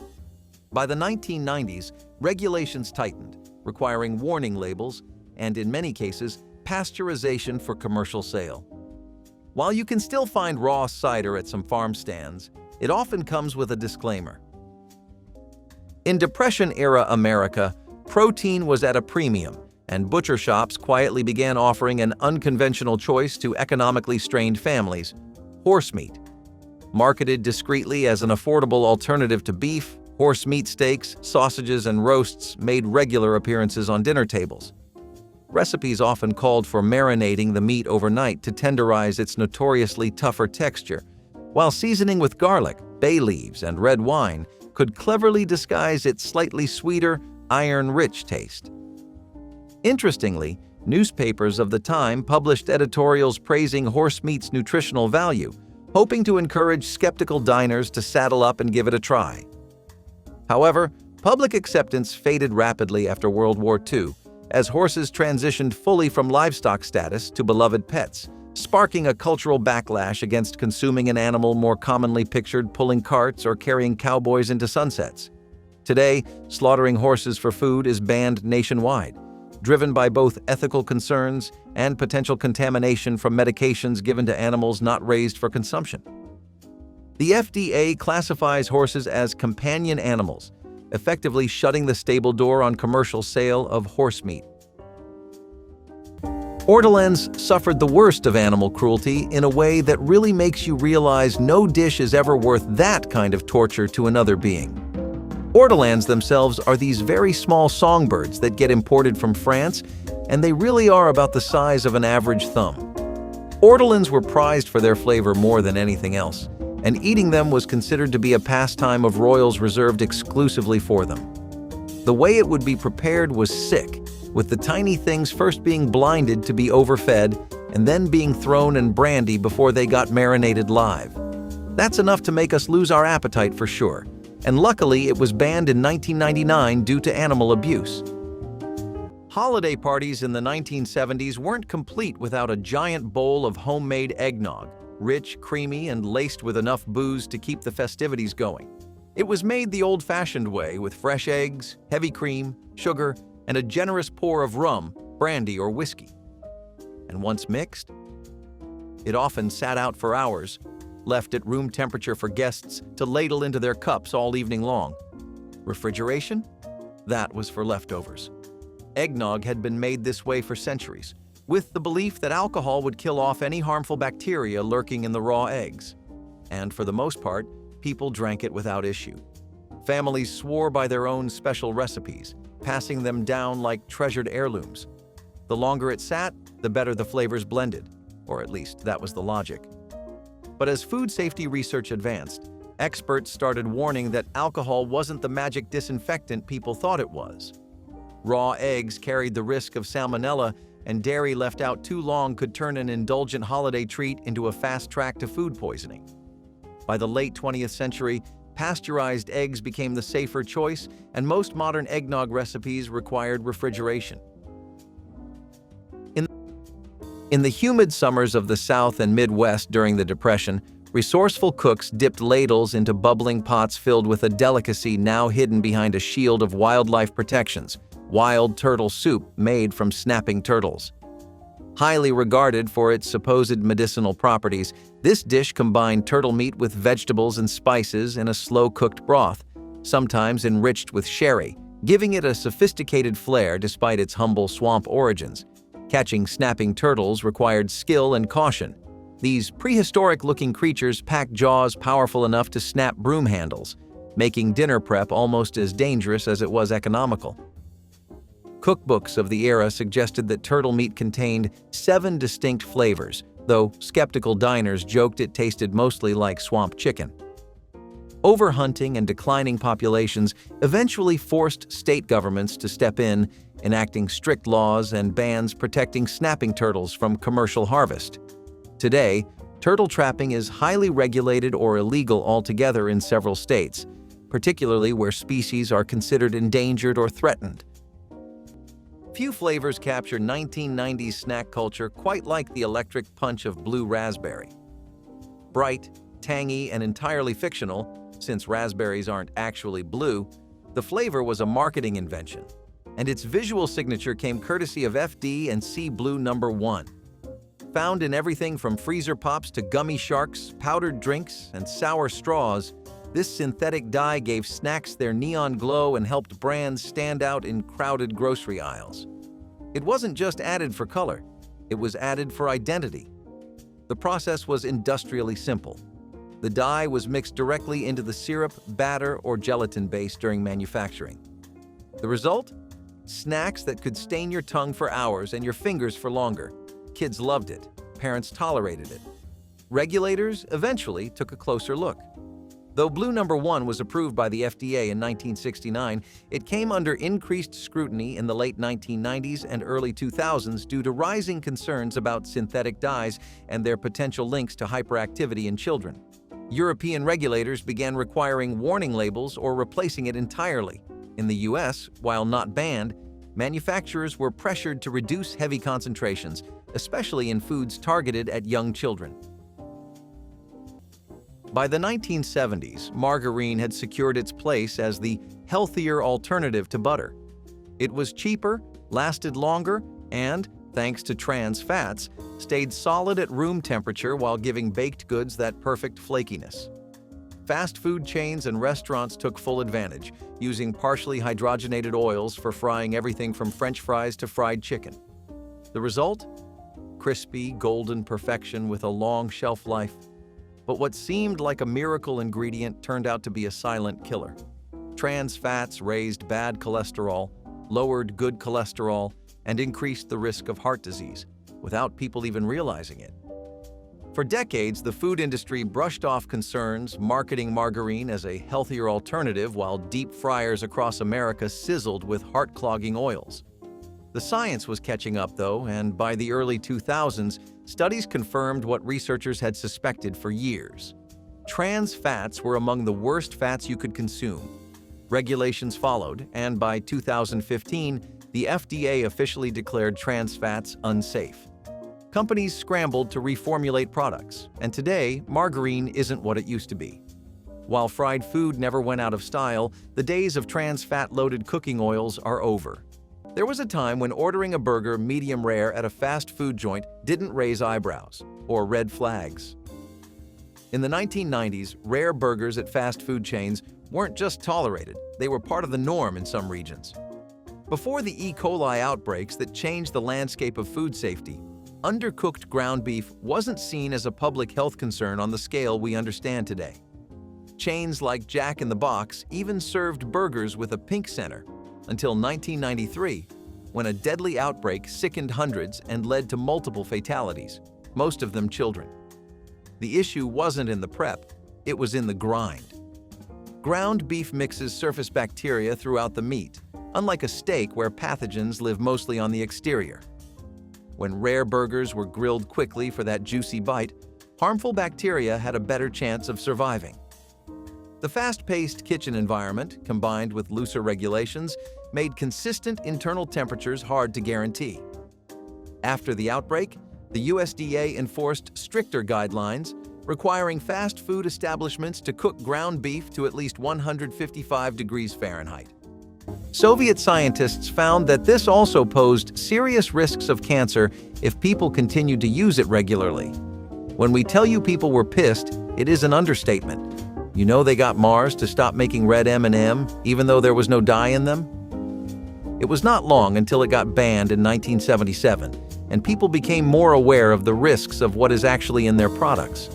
[SPEAKER 1] By the 1990s, regulations tightened, requiring warning labels and, in many cases, pasteurization for commercial sale. While you can still find raw cider at some farm stands, it often comes with a disclaimer. In Depression-era America, protein was at a premium, and butcher shops quietly began offering an unconventional choice to economically strained families: horse meat. Marketed discreetly as an affordable alternative to beef, horse meat steaks, sausages, and roasts made regular appearances on dinner tables. Recipes often called for marinating the meat overnight to tenderize its notoriously tougher texture, while seasoning with garlic, bay leaves, and red wine could cleverly disguise its slightly sweeter, iron-rich taste. Interestingly, newspapers of the time published editorials praising horse meat's nutritional value, hoping to encourage skeptical diners to saddle up and give it a try. However, public acceptance faded rapidly after World War II, as horses transitioned fully from livestock status to beloved pets, sparking a cultural backlash against consuming an animal more commonly pictured pulling carts or carrying cowboys into sunsets. Today, slaughtering horses for food is banned nationwide, driven by both ethical concerns and potential contamination from medications given to animals not raised for consumption. The FDA classifies horses as companion animals, effectively shutting the stable door on commercial sale of horse meat. Ortolans suffered the worst of animal cruelty in a way that really makes you realize no dish is ever worth that kind of torture to another being. Ortolans themselves are these very small songbirds that get imported from France, and they really are about the size of an average thumb. Ortolans were prized for their flavor more than anything else, and eating them was considered to be a pastime of royals reserved exclusively for them. The way it would be prepared was sick, with the tiny things first being blinded to be overfed and then being thrown in brandy before they got marinated live. That's enough to make us lose our appetite for sure, and luckily it was banned in 1999 due to animal abuse. Holiday parties in the 1970s weren't complete without a giant bowl of homemade eggnog, rich, creamy, and laced with enough booze to keep the festivities going. It was made the old-fashioned way with fresh eggs, heavy cream, sugar, and a generous pour of rum, brandy, or whiskey. And once mixed, it often sat out for hours, left at room temperature for guests to ladle into their cups all evening long. Refrigeration? That was for leftovers. Eggnog had been made this way for centuries, with the belief that alcohol would kill off any harmful bacteria lurking in the raw eggs. And for the most part, people drank it without issue. Families swore by their own special recipes, passing them down like treasured heirlooms. The longer it sat, the better the flavors blended, or at least that was the logic. But as food safety research advanced, experts started warning that alcohol wasn't the magic disinfectant people thought it was. Raw eggs carried the risk of salmonella, and dairy left out too long could turn an indulgent holiday treat into a fast track to food poisoning. By the late 20th century, pasteurized eggs became the safer choice, and most modern eggnog recipes required refrigeration. In the humid summers of the South and Midwest during the Depression, resourceful cooks dipped ladles into bubbling pots filled with a delicacy now hidden behind a shield of wildlife protections: wild turtle soup made from snapping turtles. Highly regarded for its supposed medicinal properties, this dish combined turtle meat with vegetables and spices in a slow-cooked broth, sometimes enriched with sherry, giving it a sophisticated flair despite its humble swamp origins. Catching snapping turtles required skill and caution. These prehistoric-looking creatures packed jaws powerful enough to snap broom handles, making dinner prep almost as dangerous as it was economical. Cookbooks of the era suggested that turtle meat contained 7 distinct flavors, though skeptical diners joked it tasted mostly like swamp chicken. Overhunting and declining populations eventually forced state governments to step in, enacting strict laws and bans protecting snapping turtles from commercial harvest. Today, turtle trapping is highly regulated or illegal altogether in several states, particularly where species are considered endangered or threatened. Few flavors capture 1990s snack culture quite like the electric punch of blue raspberry. Bright, tangy, and entirely fictional, since raspberries aren't actually blue, the flavor was a marketing invention, and its visual signature came courtesy of FD and C Blue No. 1. Found in everything from freezer pops to gummy sharks, powdered drinks, and sour straws, this synthetic dye gave snacks their neon glow and helped brands stand out in crowded grocery aisles. It wasn't just added for color, it was added for identity. The process was industrially simple. The dye was mixed directly into the syrup, batter, or gelatin base during manufacturing. The result? Snacks that could stain your tongue for hours and your fingers for longer. Kids loved it. Parents tolerated it. Regulators eventually took a closer look. Though Blue No. 1 was approved by the FDA in 1969, it came under increased scrutiny in the late 1990s and early 2000s due to rising concerns about synthetic dyes and their potential links to hyperactivity in children. European regulators began requiring warning labels or replacing it entirely. In the US, while not banned, manufacturers were pressured to reduce heavy concentrations, especially in foods targeted at young children. By the 1970s, margarine had secured its place as the healthier alternative to butter. It was cheaper, lasted longer, and, thanks to trans fats, stayed solid at room temperature while giving baked goods that perfect flakiness. Fast food chains and restaurants took full advantage, using partially hydrogenated oils for frying everything from French fries to fried chicken. The result? Crispy, golden perfection with a long shelf life. But what seemed like a miracle ingredient turned out to be a silent killer. Trans fats raised bad cholesterol, lowered good cholesterol, and increased the risk of heart disease, without people even realizing it. For decades, the food industry brushed off concerns, marketing margarine as a healthier alternative while deep fryers across America sizzled with heart-clogging oils. The science was catching up, though, and by the early 2000s, studies confirmed what researchers had suspected for years. Trans fats were among the worst fats you could consume. Regulations followed, and by 2015, the FDA officially declared trans fats unsafe. Companies scrambled to reformulate products, and today, margarine isn't what it used to be. While fried food never went out of style, the days of trans fat-loaded cooking oils are over. There was a time when ordering a burger medium rare at a fast food joint didn't raise eyebrows or red flags. In the 1990s, rare burgers at fast food chains weren't just tolerated, they were part of the norm in some regions. Before the E. coli outbreaks that changed the landscape of food safety, undercooked ground beef wasn't seen as a public health concern on the scale we understand today. Chains like Jack in the Box even served burgers with a pink center until 1993, when a deadly outbreak sickened hundreds and led to multiple fatalities, most of them children. The issue wasn't in the prep, it was in the grind. Ground beef mixes surface bacteria throughout the meat, unlike a steak where pathogens live mostly on the exterior. When rare burgers were grilled quickly for that juicy bite, harmful bacteria had a better chance of surviving. The fast-paced kitchen environment, combined with looser regulations, made consistent internal temperatures hard to guarantee. After the outbreak, the USDA enforced stricter guidelines, requiring fast food establishments to cook ground beef to at least 155 degrees Fahrenheit. Soviet scientists found that this also posed serious risks of cancer if people continued to use it regularly. When we tell you people were pissed, it is an understatement. You know they got Mars to stop making red M&M, even though there was no dye in them? It was not long until it got banned in 1977, and people became more aware of the risks of what is actually in their products.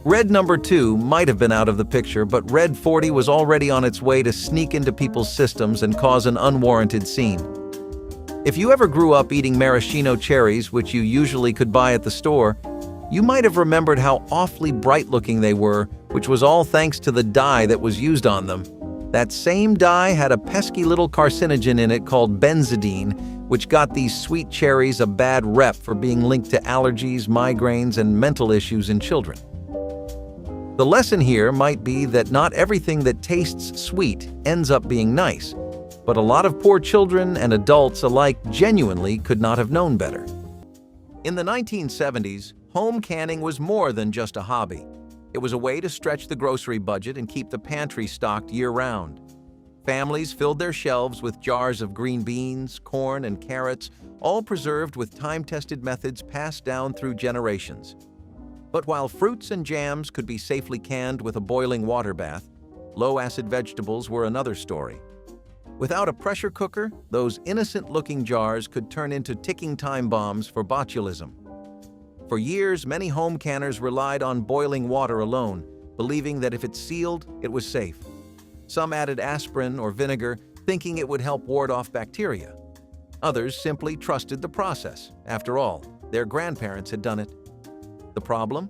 [SPEAKER 1] Red number 2 might have been out of the picture, but Red 40 was already on its way to sneak into people's systems and cause an unwarranted scene. If you ever grew up eating maraschino cherries, which you usually could buy at the store, you might have remembered how awfully bright-looking they were, which was all thanks to the dye that was used on them. That same dye had a pesky little carcinogen in it called benzidine, which got these sweet cherries a bad rep for being linked to allergies, migraines, and mental issues in children. The lesson here might be that not everything that tastes sweet ends up being nice, but a lot of poor children and adults alike genuinely could not have known better. In the 1970s, home canning was more than just a hobby. It was a way to stretch the grocery budget and keep the pantry stocked year-round. Families filled their shelves with jars of green beans, corn, and carrots, all preserved with time-tested methods passed down through generations. But while fruits and jams could be safely canned with a boiling water bath, low-acid vegetables were another story. Without a pressure cooker, those innocent-looking jars could turn into ticking time bombs for botulism. For years, many home canners relied on boiling water alone, believing that if it sealed, it was safe. Some added aspirin or vinegar, thinking it would help ward off bacteria. Others simply trusted the process. After all, their grandparents had done it. The problem?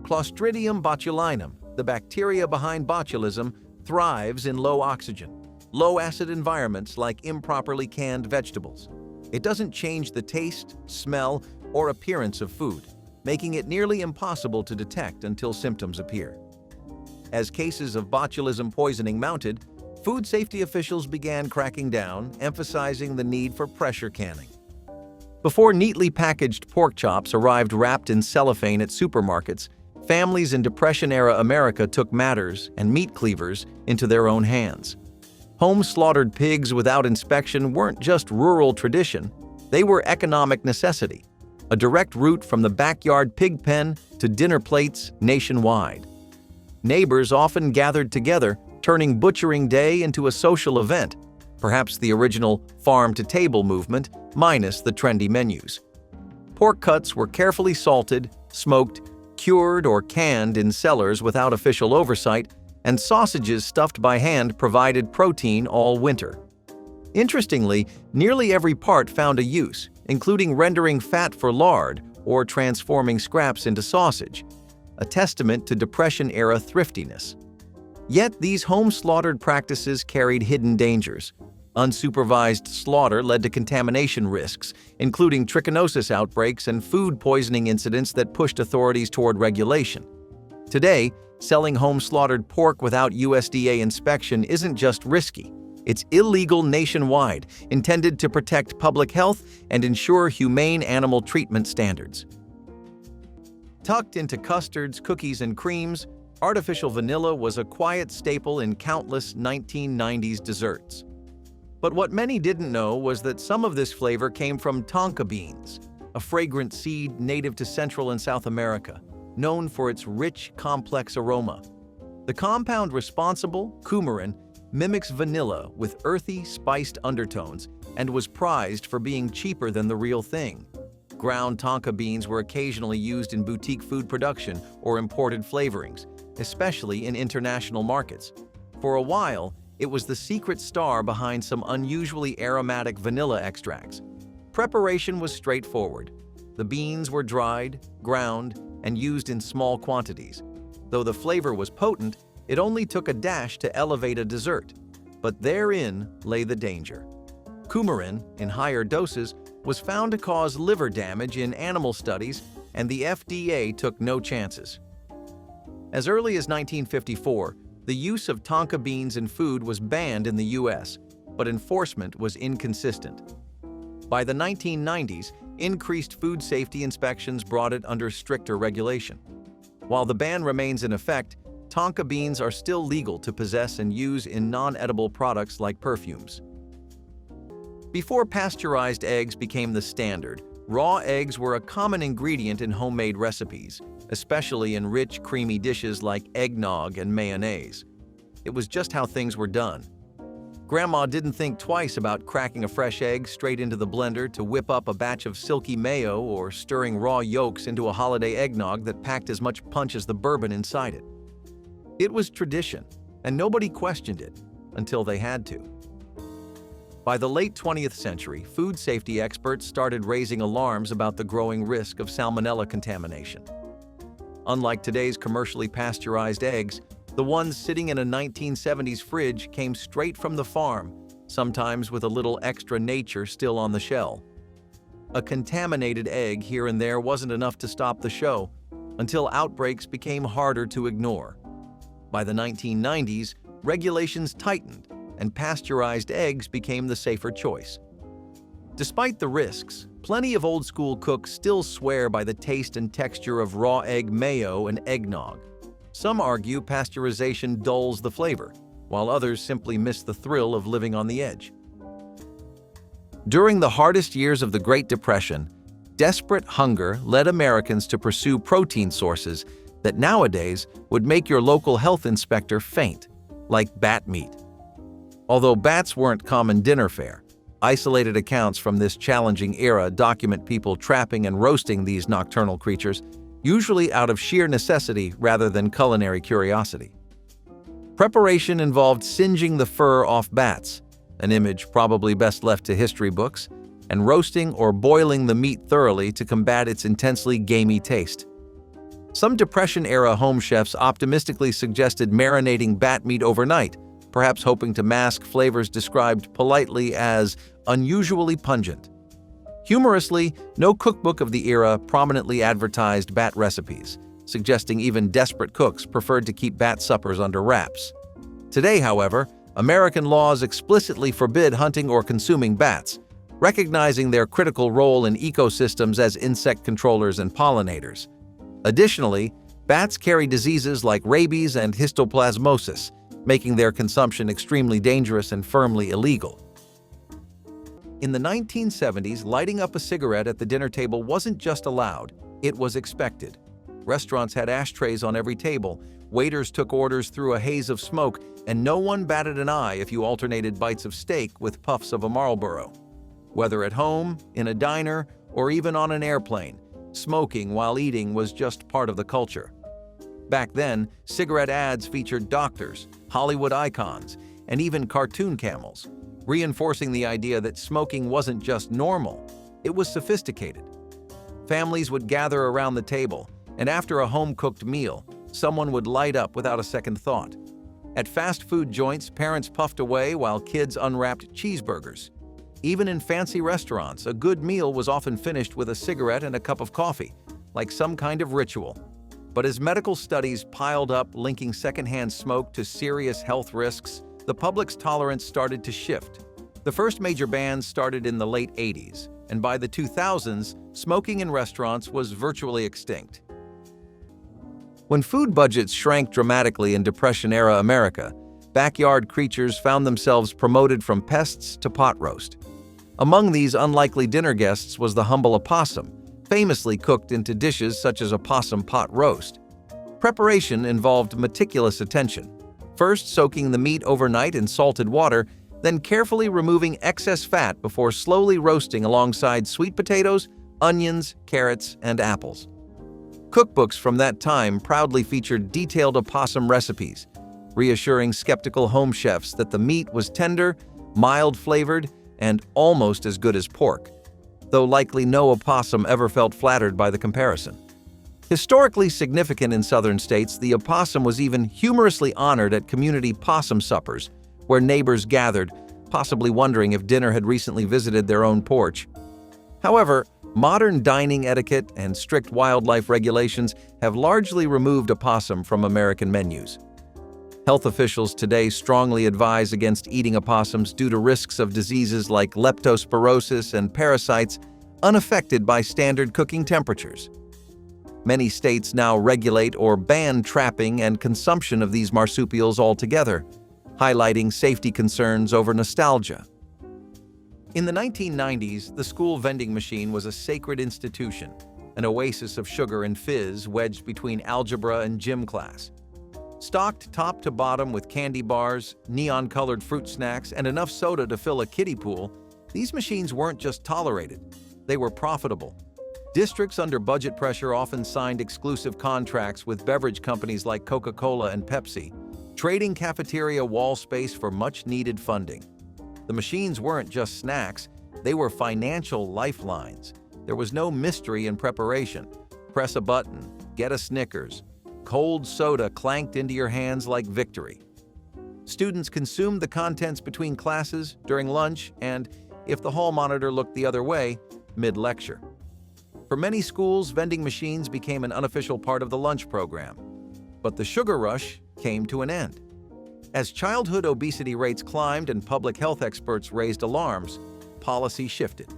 [SPEAKER 1] Clostridium botulinum, the bacteria behind botulism, thrives in low oxygen, low-acid environments like improperly canned vegetables. It doesn't change the taste, smell, or appearance of food, making it nearly impossible to detect until symptoms appear. As cases of botulism poisoning mounted, food safety officials began cracking down, emphasizing the need for pressure canning. Before neatly packaged pork chops arrived wrapped in cellophane at supermarkets, families in Depression-era America took matters and meat cleavers into their own hands. Home-slaughtered pigs without inspection weren't just rural tradition, they were economic necessity, a direct route from the backyard pig pen to dinner plates nationwide. Neighbors often gathered together, turning butchering day into a social event, perhaps the original farm-to-table movement, minus the trendy menus. Pork cuts were carefully salted, smoked, cured, or canned in cellars without official oversight, and sausages stuffed by hand provided protein all winter. Interestingly, nearly every part found a use, including rendering fat for lard or transforming scraps into sausage, a testament to Depression-era thriftiness. Yet these home-slaughtered practices carried hidden dangers. Unsupervised slaughter led to contamination risks, including trichinosis outbreaks and food poisoning incidents that pushed authorities toward regulation. Today, selling home-slaughtered pork without USDA inspection isn't just risky, It's illegal nationwide, intended to protect public health and ensure humane animal treatment standards. Tucked into custards, cookies, and creams, artificial vanilla was a quiet staple in countless 1990s desserts. But what many didn't know was that some of this flavor came from Tonka beans, a fragrant seed native to Central and South America, known for its rich, complex aroma. The compound responsible, coumarin, mimics vanilla with earthy, spiced undertones and was prized for being cheaper than the real thing. Ground Tonka beans were occasionally used in boutique food production or imported flavorings, especially in international markets. For a while, it was the secret star behind some unusually aromatic vanilla extracts. Preparation was straightforward. The beans were dried, ground, and used in small quantities. Though the flavor was potent, it only took a dash to elevate a dessert. But therein lay the danger. Coumarin, in higher doses, was found to cause liver damage in animal studies, and the FDA took no chances. As early as 1954, the use of Tonka beans in food was banned in the US, but enforcement was inconsistent. By the 1990s, increased food safety inspections brought it under stricter regulation. While the ban remains in effect, Tonka beans are still legal to possess and use in non-edible products like perfumes. Before pasteurized eggs became the standard, raw eggs were a common ingredient in homemade recipes, especially in rich, creamy dishes like eggnog and mayonnaise. It was just how things were done. Grandma didn't think twice about cracking a fresh egg straight into the blender to whip up a batch of silky mayo or stirring raw yolks into a holiday eggnog that packed as much punch as the bourbon inside it. It was tradition, and nobody questioned it until they had to. By the late 20th century, food safety experts started raising alarms about the growing risk of salmonella contamination. Unlike today's commercially pasteurized eggs, the ones sitting in a 1970s fridge came straight from the farm, sometimes with a little extra nature still on the shell. A contaminated egg here and there wasn't enough to stop the show, until outbreaks became harder to ignore. By the 1990s, regulations tightened, and pasteurized eggs became the safer choice. Despite the risks, plenty of old-school cooks still swear by the taste and texture of raw egg mayo and eggnog. Some argue pasteurization dulls the flavor, while others simply miss the thrill of living on the edge. During the hardest years of the Great Depression, desperate hunger led Americans to pursue protein sources that nowadays would make your local health inspector faint, like bat meat. Although bats weren't common dinner fare, isolated accounts from this challenging era document people trapping and roasting these nocturnal creatures, usually out of sheer necessity rather than culinary curiosity. Preparation involved singeing the fur off bats, an image probably best left to history books, and roasting or boiling the meat thoroughly to combat its intensely gamey taste. Some Depression-era home chefs optimistically suggested marinating bat meat overnight, perhaps hoping to mask flavors described politely as unusually pungent. Humorously, no cookbook of the era prominently advertised bat recipes, suggesting even desperate cooks preferred to keep bat suppers under wraps. Today, however, American laws explicitly forbid hunting or consuming bats, recognizing their critical role in ecosystems as insect controllers and pollinators. Additionally, bats carry diseases like rabies and histoplasmosis, making their consumption extremely dangerous and firmly illegal. In the 1970s, lighting up a cigarette at the dinner table wasn't just allowed, it was expected. Restaurants had ashtrays on every table, waiters took orders through a haze of smoke, and no one batted an eye if you alternated bites of steak with puffs of a Marlboro. Whether at home, in a diner, or even on an airplane, smoking while eating was just part of the culture. Back then, cigarette ads featured doctors, Hollywood icons, and even cartoon camels, reinforcing the idea that smoking wasn't just normal, it was sophisticated. Families would gather around the table, and after a home-cooked meal, someone would light up without a second thought. At fast food joints, parents puffed away while kids unwrapped cheeseburgers. Even in fancy restaurants, a good meal was often finished with a cigarette and a cup of coffee, like some kind of ritual. But as medical studies piled up linking secondhand smoke to serious health risks, the public's tolerance started to shift. The first major bans started in the late 80s, and by the 2000s, smoking in restaurants was virtually extinct. When food budgets shrank dramatically in Depression-era America, backyard creatures found themselves promoted from pests to pot roast. Among these unlikely dinner guests was the humble opossum, famously cooked into dishes such as a possum pot roast. Preparation involved meticulous attention, first soaking the meat overnight in salted water, then carefully removing excess fat before slowly roasting alongside sweet potatoes, onions, carrots, and apples. Cookbooks from that time proudly featured detailed opossum recipes, reassuring skeptical home chefs that the meat was tender, mild-flavored, and almost as good as pork, though likely no opossum ever felt flattered by the comparison. Historically significant in southern states, the opossum was even humorously honored at community possum suppers, where neighbors gathered, possibly wondering if dinner had recently visited their own porch. However, modern dining etiquette and strict wildlife regulations have largely removed opossum from American menus. Health officials today strongly advise against eating opossums due to risks of diseases like leptospirosis and parasites unaffected by standard cooking temperatures. Many states now regulate or ban trapping and consumption of these marsupials altogether, highlighting safety concerns over nostalgia. In the 1990s, the school vending machine was a sacred institution, an oasis of sugar and fizz wedged between algebra and gym class. Stocked top to bottom with candy bars, neon-colored fruit snacks, and enough soda to fill a kiddie pool, these machines weren't just tolerated, they were profitable. Districts under budget pressure often signed exclusive contracts with beverage companies like Coca-Cola and Pepsi, trading cafeteria wall space for much-needed funding. The machines weren't just snacks, they were financial lifelines. There was no mystery in preparation. Press a button, get a Snickers. Cold soda clanked into your hands like victory. Students consumed the contents between classes, during lunch, and, if the hall monitor looked the other way, mid-lecture. For many schools, vending machines became an unofficial part of the lunch program. But the sugar rush came to an end. As childhood obesity rates climbed and public health experts raised alarms, policy shifted.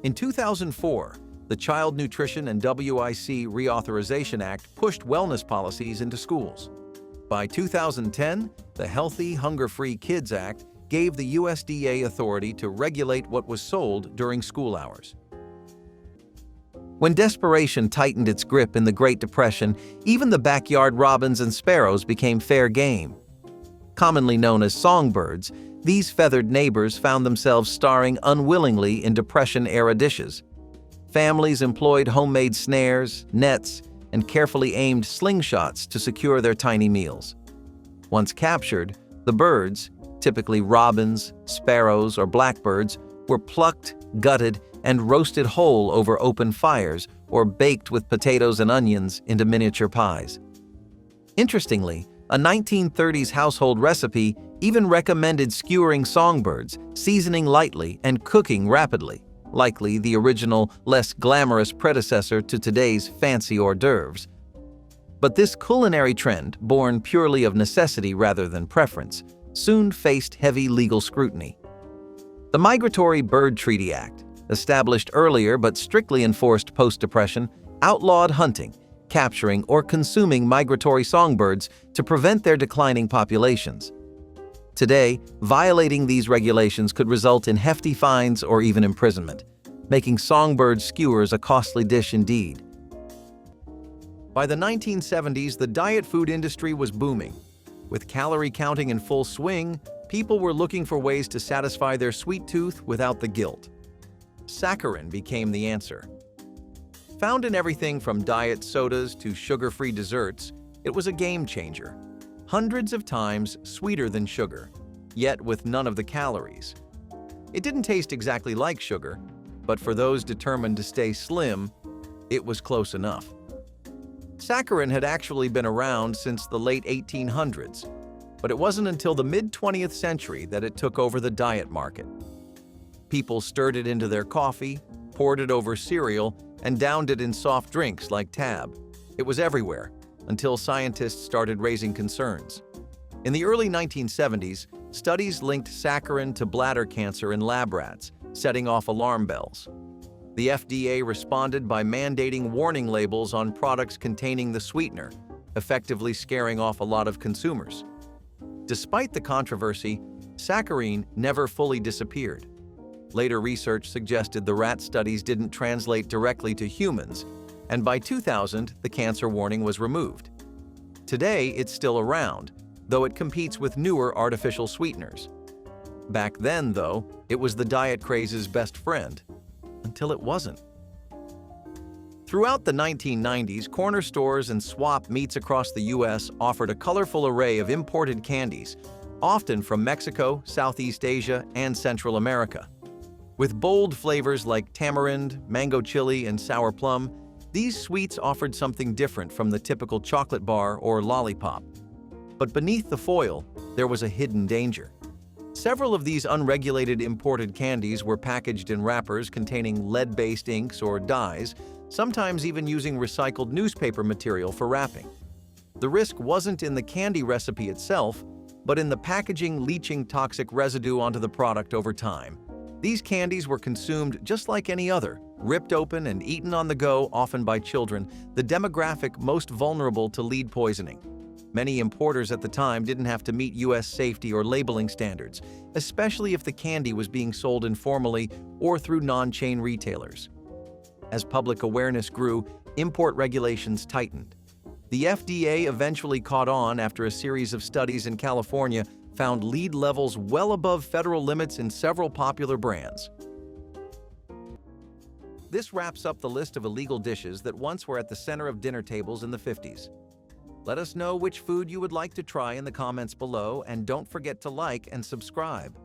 [SPEAKER 1] In 2004, the Child Nutrition and WIC Reauthorization Act pushed wellness policies into schools. By 2010, the Healthy, Hunger-Free Kids Act gave the USDA authority to regulate what was sold during school hours. When desperation tightened its grip in the Great Depression, even the backyard robins and sparrows became fair game. Commonly known as songbirds, these feathered neighbors found themselves starring unwillingly in Depression-era dishes. Families employed homemade snares, nets, and carefully aimed slingshots to secure their tiny meals. Once captured, the birds, typically robins, sparrows, or blackbirds, were plucked, gutted, and roasted whole over open fires or baked with potatoes and onions into miniature pies. Interestingly, a 1930s household recipe even recommended skewering songbirds, seasoning lightly, and cooking rapidly, likely the original, less glamorous predecessor to today's fancy hors d'oeuvres. But this culinary trend, born purely of necessity rather than preference, soon faced heavy legal scrutiny. The Migratory Bird Treaty Act, established earlier but strictly enforced post-Depression, outlawed hunting, capturing, or consuming migratory songbirds to prevent their declining populations. Today, violating these regulations could result in hefty fines or even imprisonment, making songbird skewers a costly dish indeed. By the 1970s, the diet food industry was booming. With calorie counting in full swing, people were looking for ways to satisfy their sweet tooth without the guilt. Saccharin became the answer. Found in everything from diet sodas to sugar-free desserts, it was a game changer. Hundreds of times sweeter than sugar, yet with none of the calories. It didn't taste exactly like sugar, but for those determined to stay slim, it was close enough. Saccharin had actually been around since the late 1800s, but it wasn't until the mid-20th century that it took over the diet market. People stirred it into their coffee, poured it over cereal, and downed it in soft drinks like Tab. It was everywhere, until scientists started raising concerns. In the early 1970s, studies linked saccharin to bladder cancer in lab rats, setting off alarm bells. The FDA responded by mandating warning labels on products containing the sweetener, effectively scaring off a lot of consumers. Despite the controversy, saccharin never fully disappeared. Later research suggested the rat studies didn't translate directly to humans, and by 2000, the cancer warning was removed. Today, it's still around, though it competes with newer artificial sweeteners. Back then, though, it was the diet craze's best friend, until it wasn't. Throughout the 1990s, corner stores and swap meets across the U.S. offered a colorful array of imported candies, often from Mexico, Southeast Asia, and Central America. With bold flavors like tamarind, mango chili, and sour plum, these sweets offered something different from the typical chocolate bar or lollipop. But beneath the foil, there was a hidden danger. Several of these unregulated imported candies were packaged in wrappers containing lead-based inks or dyes, sometimes even using recycled newspaper material for wrapping. The risk wasn't in the candy recipe itself, but in the packaging leaching toxic residue onto the product over time. These candies were consumed just like any other, ripped open and eaten on the go, often by children, the demographic most vulnerable to lead poisoning. Many importers at the time didn't have to meet U.S. safety or labeling standards, especially if the candy was being sold informally or through non-chain retailers. As public awareness grew, import regulations tightened. The FDA eventually caught on after a series of studies in California found lead levels well above federal limits in several popular brands. This wraps up the list of illegal dishes that once were at the center of dinner tables in the 50s. Let us know which food you would like to try in the comments below, and don't forget to like and subscribe.